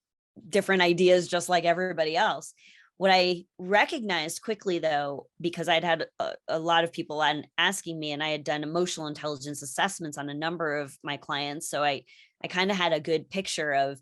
B: different ideas just like everybody else. What I recognized quickly, though, because I'd had a lot of people asking me, and I had done emotional intelligence assessments on a number of my clients. So I kind of had a good picture of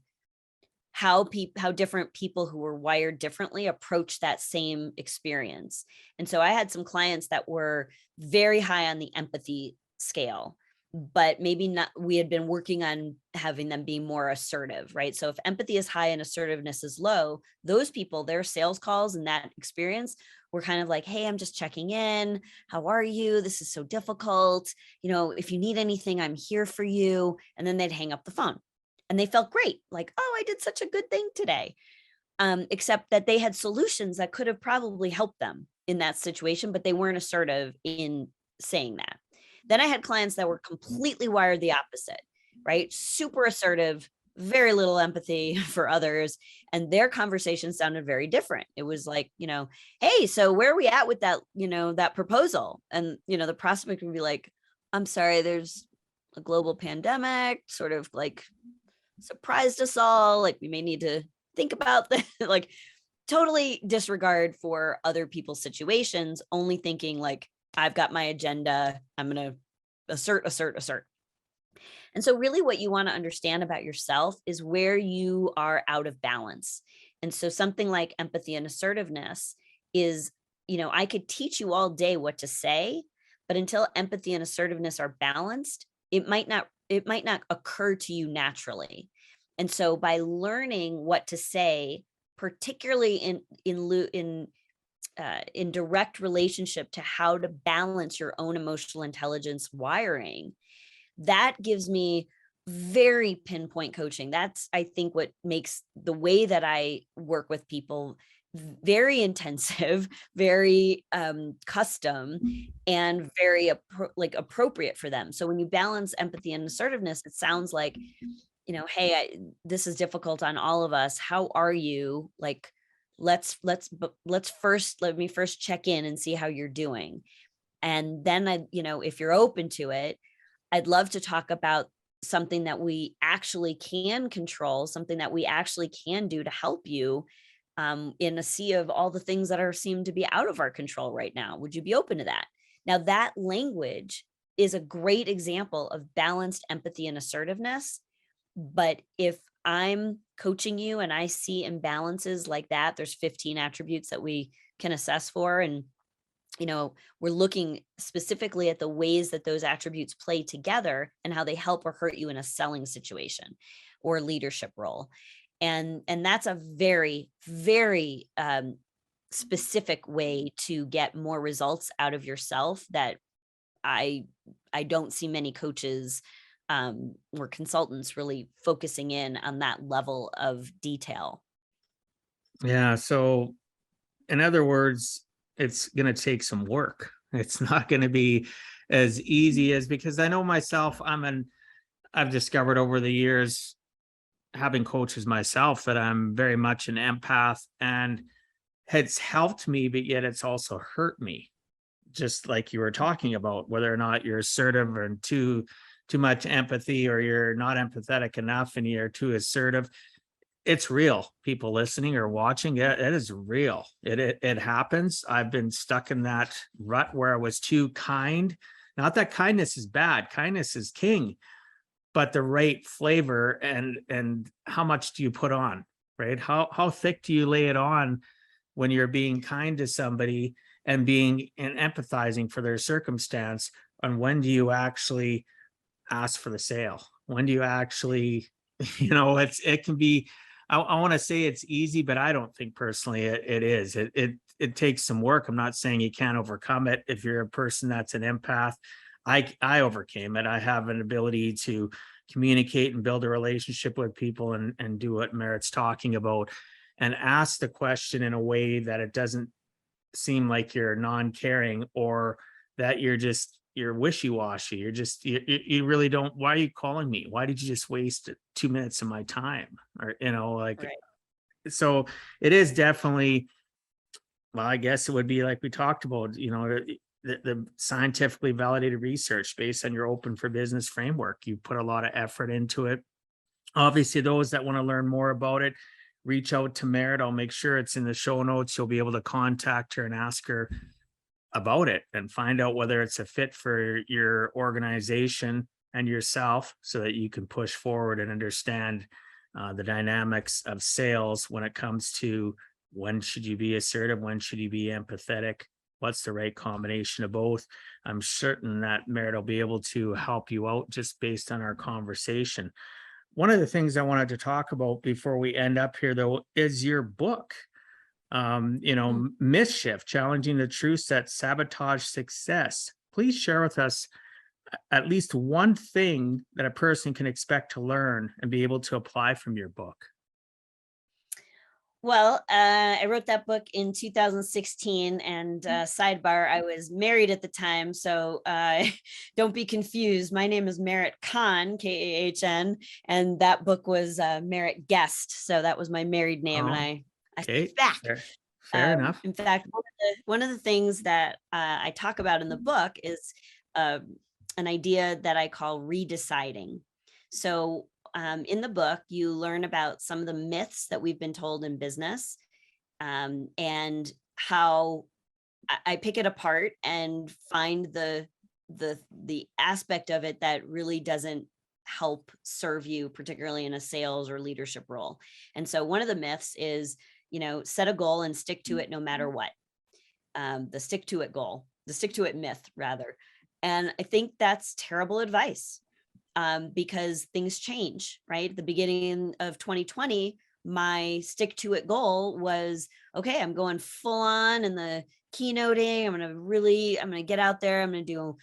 B: how different people who were wired differently approach that same experience. And so I had some clients that were very high on the empathy scale, but maybe not. We had been working on having them be more assertive, right? So if empathy is high and assertiveness is low, those people, their sales calls and that experience were kind of like, hey, I'm just checking in. How are you? This is so difficult. If you need anything, I'm here for you. And then they'd hang up the phone, and they felt great. Like, oh, I did such a good thing today. except that they had solutions that could have probably helped them in that situation, but they weren't assertive in saying that. Then I had clients that were completely wired the opposite, right? Super assertive, very little empathy for others. And their conversation sounded very different. It was like, hey, so where are we at with that, that proposal? And, the prospect would be like, I'm sorry, there's a global pandemic, sort of like surprised us all. Like we may need to think about this, like totally disregard for other people's situations, only thinking like, I've got my agenda. I'm going to assert. And so really what you want to understand about yourself is where you are out of balance. And so something like empathy and assertiveness is, I could teach you all day what to say, but until empathy and assertiveness are balanced, it might not occur to you naturally. And so by learning what to say, particularly in direct relationship to how to balance your own emotional intelligence wiring, that gives me very pinpoint coaching. That's, I think, what makes the way that I work with people very intensive, very custom, and very appropriate for them. So when you balance empathy and assertiveness, it sounds like, hey, this is difficult on all of us. How are you? Like, let me first check in and see how you're doing. And then if you're open to it, I'd love to talk about something that we actually can control, something that we actually can do to help you in a sea of all the things that seem to be out of our control right now. Would you be open to that? Now, that language is a great example of balanced empathy and assertiveness. But if I'm coaching you and I see imbalances like that, there's 15 attributes that we can assess for. And, we're looking specifically at the ways that those attributes play together and how they help or hurt you in a selling situation or leadership role. And that's a very, very specific way to get more results out of yourself that I don't see many coaches or consultants really focusing in on that level of detail.
A: Yeah. So in other words, it's going to take some work. It's not going to be as easy as, because I know myself, I've discovered over the years, having coaches myself, that I'm very much an empath, and it's helped me, but yet it's also hurt me. Just like you were talking about, whether or not you're assertive or too much empathy, or you're not empathetic enough and you're too assertive. It's real. People listening or watching, it is real. It happens. I've been stuck in that rut where I was too kind. Not that kindness is bad. Kindness is king, but the right flavor and how much do you put on, right? How thick do you lay it on when you're being kind to somebody and being and empathizing for their circumstance? And when do you actually ask for the sale? When do you actually, it can be, I want to say it's easy, but I don't think personally it is. It takes some work. I'm not saying you can't overcome it. If you're a person that's an empath, I overcame it. I have an ability to communicate and build a relationship with people and do what Merritt's talking about, and ask the question in a way that it doesn't seem like you're non-caring, or that you're wishy-washy. You really don't. Why are you calling me? Why did you just waste 2 minutes of my time? Or, like,
B: Right.
A: so it is definitely, well, I guess it would be like we talked about, the scientifically validated research based on your open for business framework. You put a lot of effort into it. Obviously, those that want to learn more about it, reach out to Merritt. I'll make sure it's in the show notes. You'll be able to contact her and ask her about it and find out whether it's a fit for your organization and yourself, so that you can push forward and understand the dynamics of sales when it comes to when should you be assertive, when should you be empathetic, what's the right combination of both. I'm certain that Merritt will be able to help you out just based on our conversation. One of the things I wanted to talk about before we end up here, though, is your book. Mischief, challenging the truths that sabotage success. Please share with us at least one thing that a person can expect to learn and be able to apply from your book.
B: Well, I wrote that book in 2016, and sidebar, I was married at the time, so don't be confused. My name is Merritt Kahn, Kahn, and that book was Merritt Guest, so that was my married name, and
A: Oh,
B: I
A: okay.
B: switched back.
A: Fair enough.
B: In fact, one of the things that I talk about in the book is uh, an idea that I call redeciding. So, in the book, you learn about some of the myths that we've been told in business, and how I pick it apart and find the aspect of it that really doesn't help serve you, particularly in a sales or leadership role. And so one of the myths is, set a goal and stick to it no matter what. The stick to it goal, the stick to it myth, rather. And I think that's terrible advice, because things change, right? At the beginning of 2020, my stick to it goal was, okay, I'm going full on in the keynoting. I'm going to get out there. I'm going to do,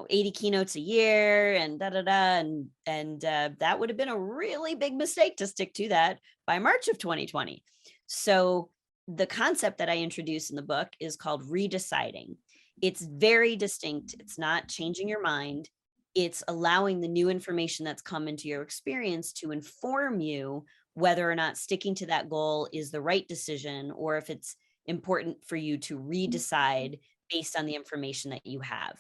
B: 80 keynotes a year and da da da. And that would have been a really big mistake to stick to that by March of 2020. So the concept that I introduce in the book is called redeciding. It's very distinct. It's not changing your mind. It's allowing the new information that's come into your experience to inform you whether or not sticking to that goal is the right decision, or if it's important for you to redecide based on the information that you have.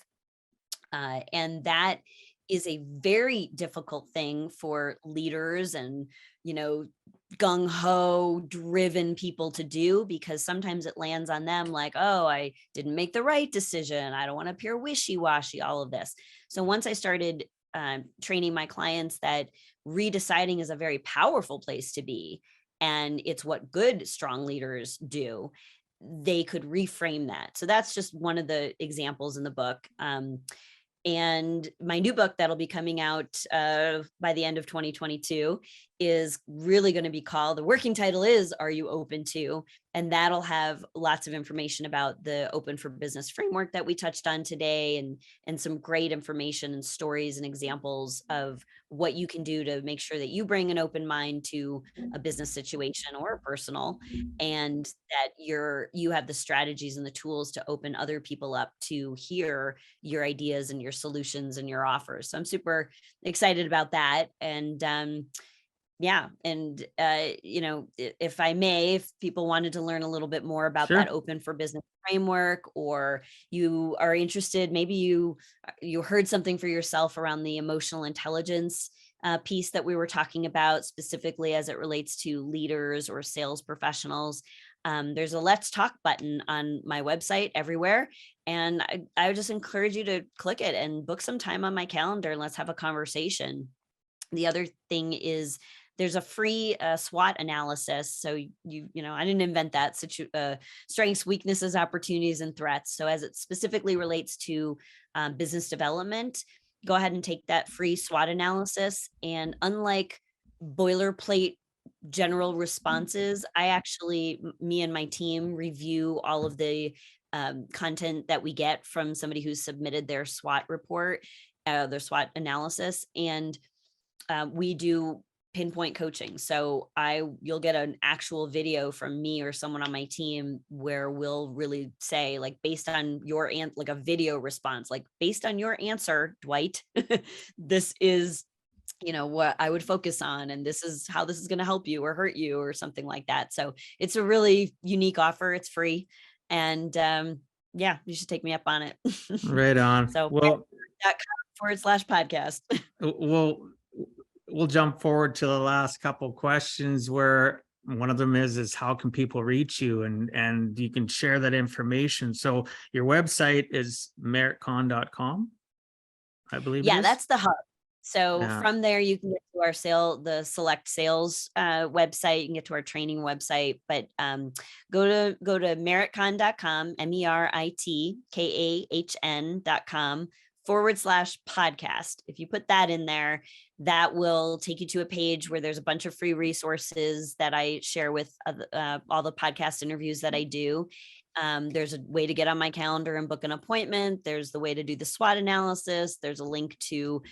B: And that is a very difficult thing for leaders and, gung ho driven people to do, because sometimes it lands on them like, oh, I didn't make the right decision. I don't want to appear wishy washy, all of this. So once I started training my clients that redeciding is a very powerful place to be, and it's what good, strong leaders do, they could reframe that. So that's just one of the examples in the book. And my new book that'll be coming out by the end of 2022 is really going to be called, the working title is, Are You Open To? And that'll have lots of information about the Open for Business framework that we touched on today, and some great information and stories and examples of what you can do to make sure that you bring an open mind to a business situation or a personal, and that you have the strategies and the tools to open other people up to hear your ideas and your solutions and your offers. So I'm super excited about that. And yeah. And, if I may, if people wanted to learn a little bit more about
A: Sure.
B: that Open for Business framework, or you are interested, maybe you heard something for yourself around the emotional intelligence piece that we were talking about, specifically as it relates to leaders or sales professionals. There's a Let's Talk button on my website everywhere. And I would just encourage you to click it and book some time on my calendar and let's have a conversation. The other thing is, there's a free SWOT analysis. So I didn't invent that. Strengths, weaknesses, opportunities, and threats. So as it specifically relates to business development, go ahead and take that free SWOT analysis. And unlike boilerplate general responses, me and my team review all of the content that we get from somebody who's submitted their SWOT report, their SWOT analysis, and we do pinpoint coaching. So you'll get an actual video from me or someone on my team where we'll really say, like, based on your like a video response, like, based on your answer, Dwight, this is, what I would focus on, and this is how this is going to help you or hurt you or something like that. So it's a really unique offer. It's free. And yeah, you should take me up on it.
A: Right on.
B: So
A: Well,
B: .com/podcast.
A: we'll jump forward to the last couple of questions, where one of them is how can people reach you, and you can share that information. So your website is merrittcon.com, I believe it
B: Yeah,
A: is.
B: that's the hub. So
A: Yeah.
B: from there, you can get to our the SELLect sales website. You can get to our training website, but go to merrittcon.com, MERITKAHN.com/podcast. If you put that in there, that will take you to a page where there's a bunch of free resources that I share with all the podcast interviews that I do. There's a way to get on my calendar and book an appointment. There's the way to do the SWOT analysis. There's a link to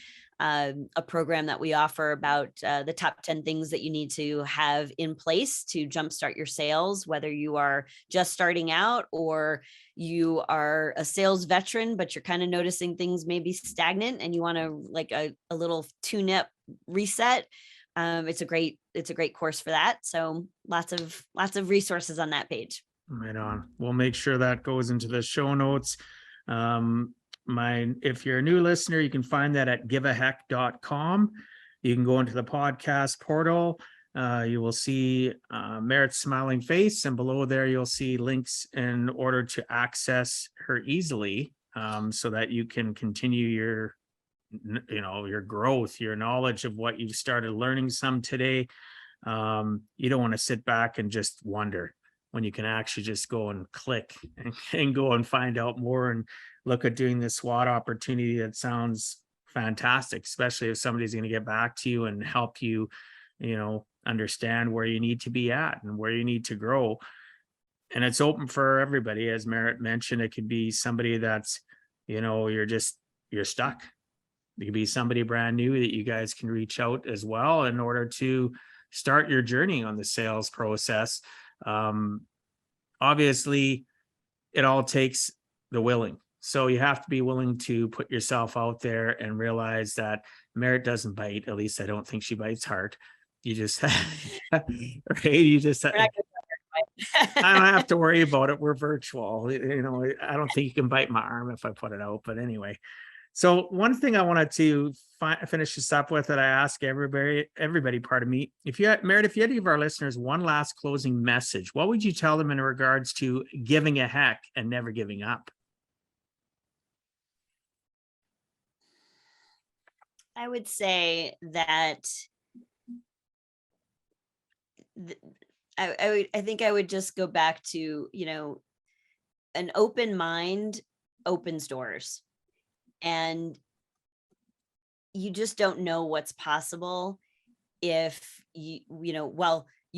B: a program that we offer about the top 10 things that you need to have in place to jumpstart your sales, whether you are just starting out or you are a sales veteran, but you're kind of noticing things may be stagnant and you want to like a little tune-up reset. It's a great course for that. So lots of resources on that page.
A: Right on. We'll make sure that goes into the show notes. If you're a new listener, you can find that at giveaheck.com. You can go into the podcast portal. You will see Merritt's smiling face, and below there you'll see links in order to access her easily, so that you can continue your growth, your knowledge of what you've started learning some today. You don't want to sit back and just wonder, when you can actually just go and click and go and find out more and look at doing this SWOT opportunity. That sounds fantastic, especially if somebody's going to get back to you and help you, understand where you need to be at and where you need to grow. And it's open for everybody. As Merritt mentioned, it could be somebody that's, you're stuck. It could be somebody brand new that you guys can reach out as well in order to start your journey on the sales process. Obviously it all takes the willing. So you have to be willing to put yourself out there and realize that Merritt doesn't bite. At least I don't think she bites hard. You just, right? I don't have to worry about it. We're virtual. I don't think you can bite my arm if I put it out, but anyway. So one thing I wanted to finish this up with that I ask everybody, pardon me, Merritt, if you had to give our listeners one last closing message, what would you tell them in regards to giving a heck and never giving up?
B: I would say that I think I would just go back to, an open mind opens doors. And you just don't know what's possible if you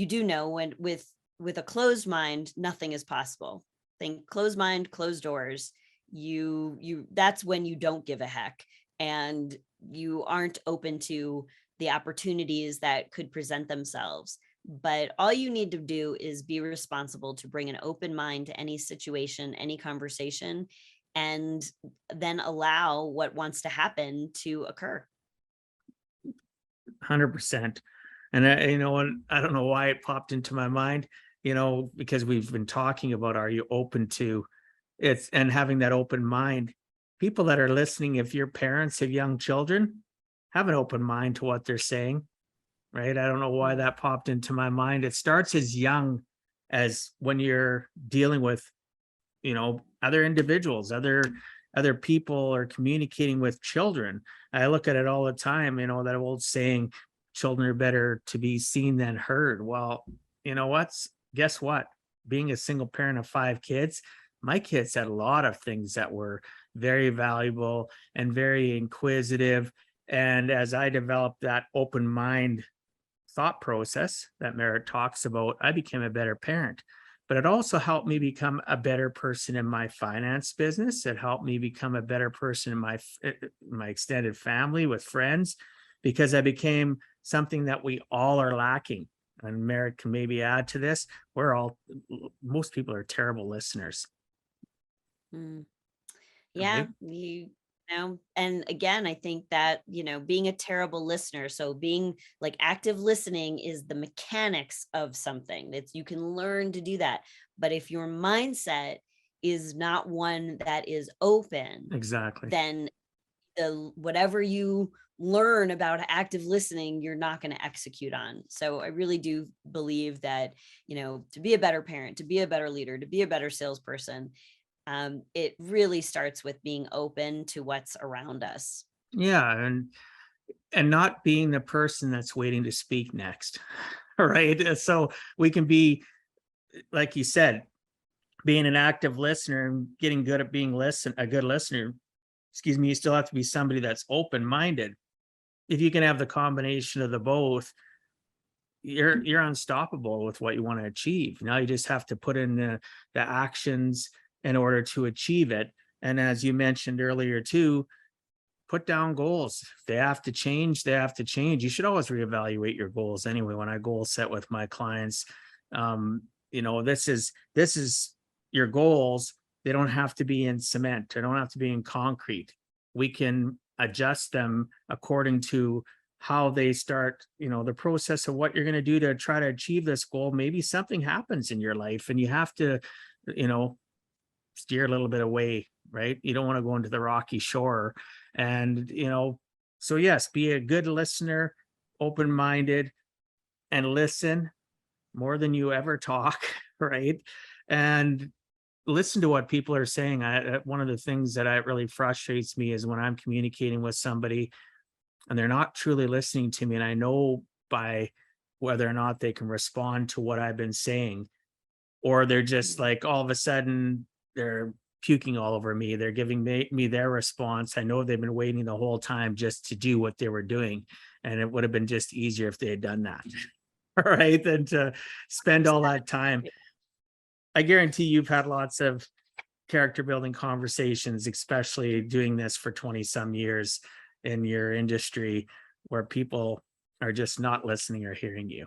B: do know when with a closed mind, nothing is possible. Think closed mind, closed doors. That's when you don't give a heck and you aren't open to the opportunities that could present themselves. But all you need to do is be responsible to bring an open mind to any situation, any conversation, and then allow what wants to happen to occur.
A: 100%. And I don't know why it popped into my mind, because we've been talking about, are you open to it, and having that open mind. People that are listening, if your parents have young children, have an open mind to what they're saying, right? I don't know why that popped into my mind. It starts as young as when you're dealing with other individuals, other people, or communicating with children. I look at it all the time, that old saying, children are better to be seen than heard. Well, guess what? Being a single parent of 5 kids, my kids had a lot of things that were very valuable and very inquisitive. And as I developed that open mind thought process that Merritt talks about, I became a better parent. But it also helped me become a better person in my finance business. It helped me become a better person in my extended family, with friends, because I became something that we all are lacking. And Merritt can maybe add to this. Most people are terrible listeners.
B: Yeah, and again, I think that, being a terrible listener, so being like active listening is the mechanics of something that you can learn to do that. But if your mindset is not one that is open,
A: exactly,
B: then whatever you learn about active listening, you're not going to execute on. So I really do believe that, to be a better parent, to be a better leader, to be a better salesperson, it really starts with being open to what's around us.
A: Yeah. And not being the person that's waiting to speak next. Right. So we can be, like you said, being an active listener and getting good at being a good listener. You still have to be somebody that's open-minded. If you can have the combination of the both, you're unstoppable with what you want to achieve. Now you just have to put in the actions in order to achieve it. And as you mentioned earlier too, put down goals. If they have to change, they have to change. You should always reevaluate your goals anyway. When I goal set with my clients, this is your goals. They don't have to be in cement. They don't have to be in concrete. We can adjust them according to how they start, the process of what you're going to do to try to achieve this goal. Maybe something happens in your life and you have to, steer a little bit away, right? You don't want to go into the rocky shore. And, so yes, be a good listener, open-minded, and listen more than you ever talk, right? And listen to what people are saying. One of the things that really frustrates me is when I'm communicating with somebody and they're not truly listening to me. And I know by whether or not they can respond to what I've been saying, or they're just like, all of a sudden they're puking all over me. They're giving me their response. I know they've been waiting the whole time just to do what they were doing. And it would have been just easier if they had done that, right? Than to spend all that time. I guarantee you've had lots of character building conversations, especially doing this for 20 some years in your industry, where people are just not listening or hearing you.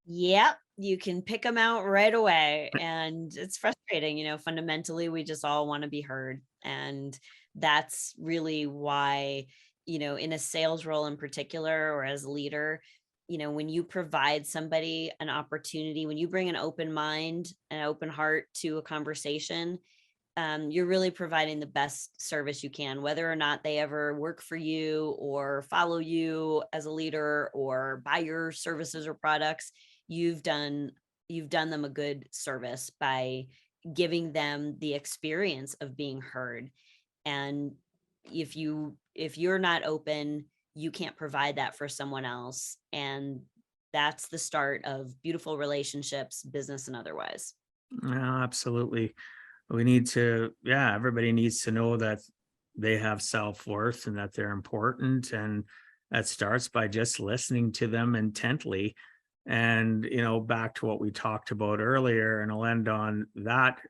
B: Yep, you can pick them out right away. And it's frustrating, fundamentally, we just all want to be heard. And that's really why, in a sales role in particular, or as a leader, when you provide somebody an opportunity, when you bring an open mind and open heart to a conversation, you're really providing the best service you can, whether or not they ever work for you or follow you as a leader or buy your services or products. You've done them a good service by giving them the experience of being heard. And if you're not open, you can't provide that for someone else. And that's the start of beautiful relationships, business and otherwise.
A: Absolutely. We need to, everybody needs to know that they have self-worth and that they're important. And that starts by just listening to them intently. And, back to what we talked about earlier, and I'll end on that.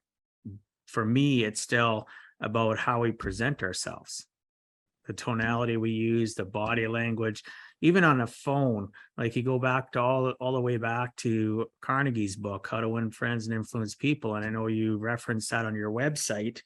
A: For me, it's still about how we present ourselves, the tonality we use, the body language, even on a phone. Like you go back to all the way back to Carnegie's book, How to Win Friends and Influence People. And I know you referenced that on your website.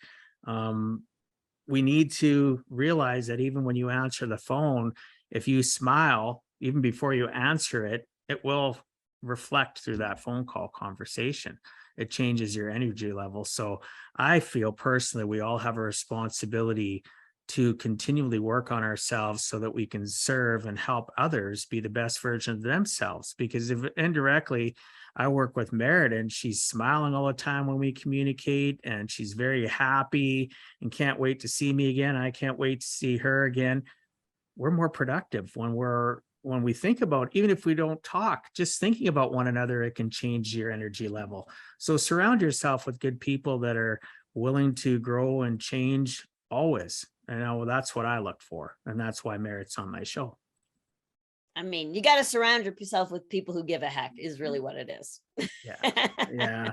A: We need to realize that even when you answer the phone, if you smile, even before you answer it, it will reflect through that phone call conversation. It changes your energy level. So I feel personally, we all have a responsibility to continually work on ourselves so that we can serve and help others be the best version of themselves. Because if indirectly, I work with Merritt and she's smiling all the time when we communicate, and she's very happy and can't wait to see me again. I can't wait to see her again. We're more productive when we think about, even if we don't talk, just thinking about one another, it can change your energy level. So surround yourself with good people that are willing to grow and change always. And that's what I look for. And that's why Merritt's on my show.
B: I mean, you got to surround yourself with people who give a heck is really what it is.
A: Yeah.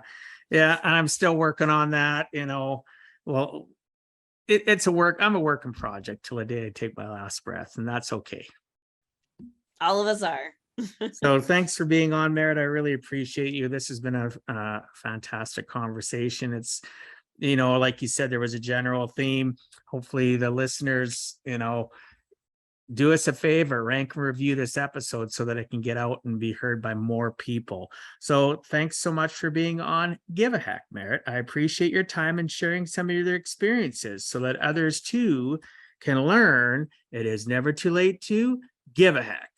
A: And I'm still working on that, well, it's I'm a working project till the day I take my last breath, and that's okay.
B: All of us are.
A: So thanks for being on, Merritt. I really appreciate you. This has been a fantastic conversation. It's, like you said, there was a general theme. Hopefully the listeners, do us a favor, rank and review this episode so that it can get out and be heard by more people. So thanks so much for being on Give a Heck, Merritt. I appreciate your time and sharing some of your experiences so that others too can learn it is never too late to give a heck.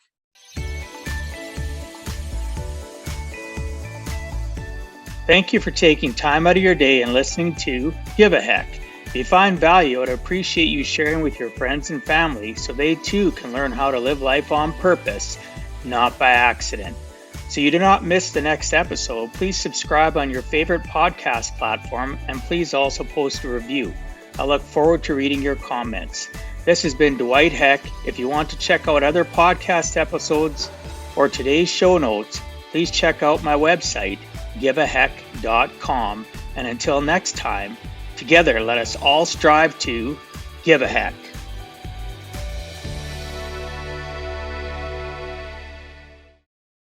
A: Thank you for taking time out of your day and listening to Give a Heck. If you find value, I'd appreciate you sharing with your friends and family so they too can learn how to live life on purpose, not by accident. So you do not miss the next episode, please subscribe on your favorite podcast platform, and please also post a review. I look forward to reading your comments. This has been Dwight Heck. If you want to check out other podcast episodes, or today's show notes, please check out my website, giveaheck.com. And until next time, together let us all strive to give a heck.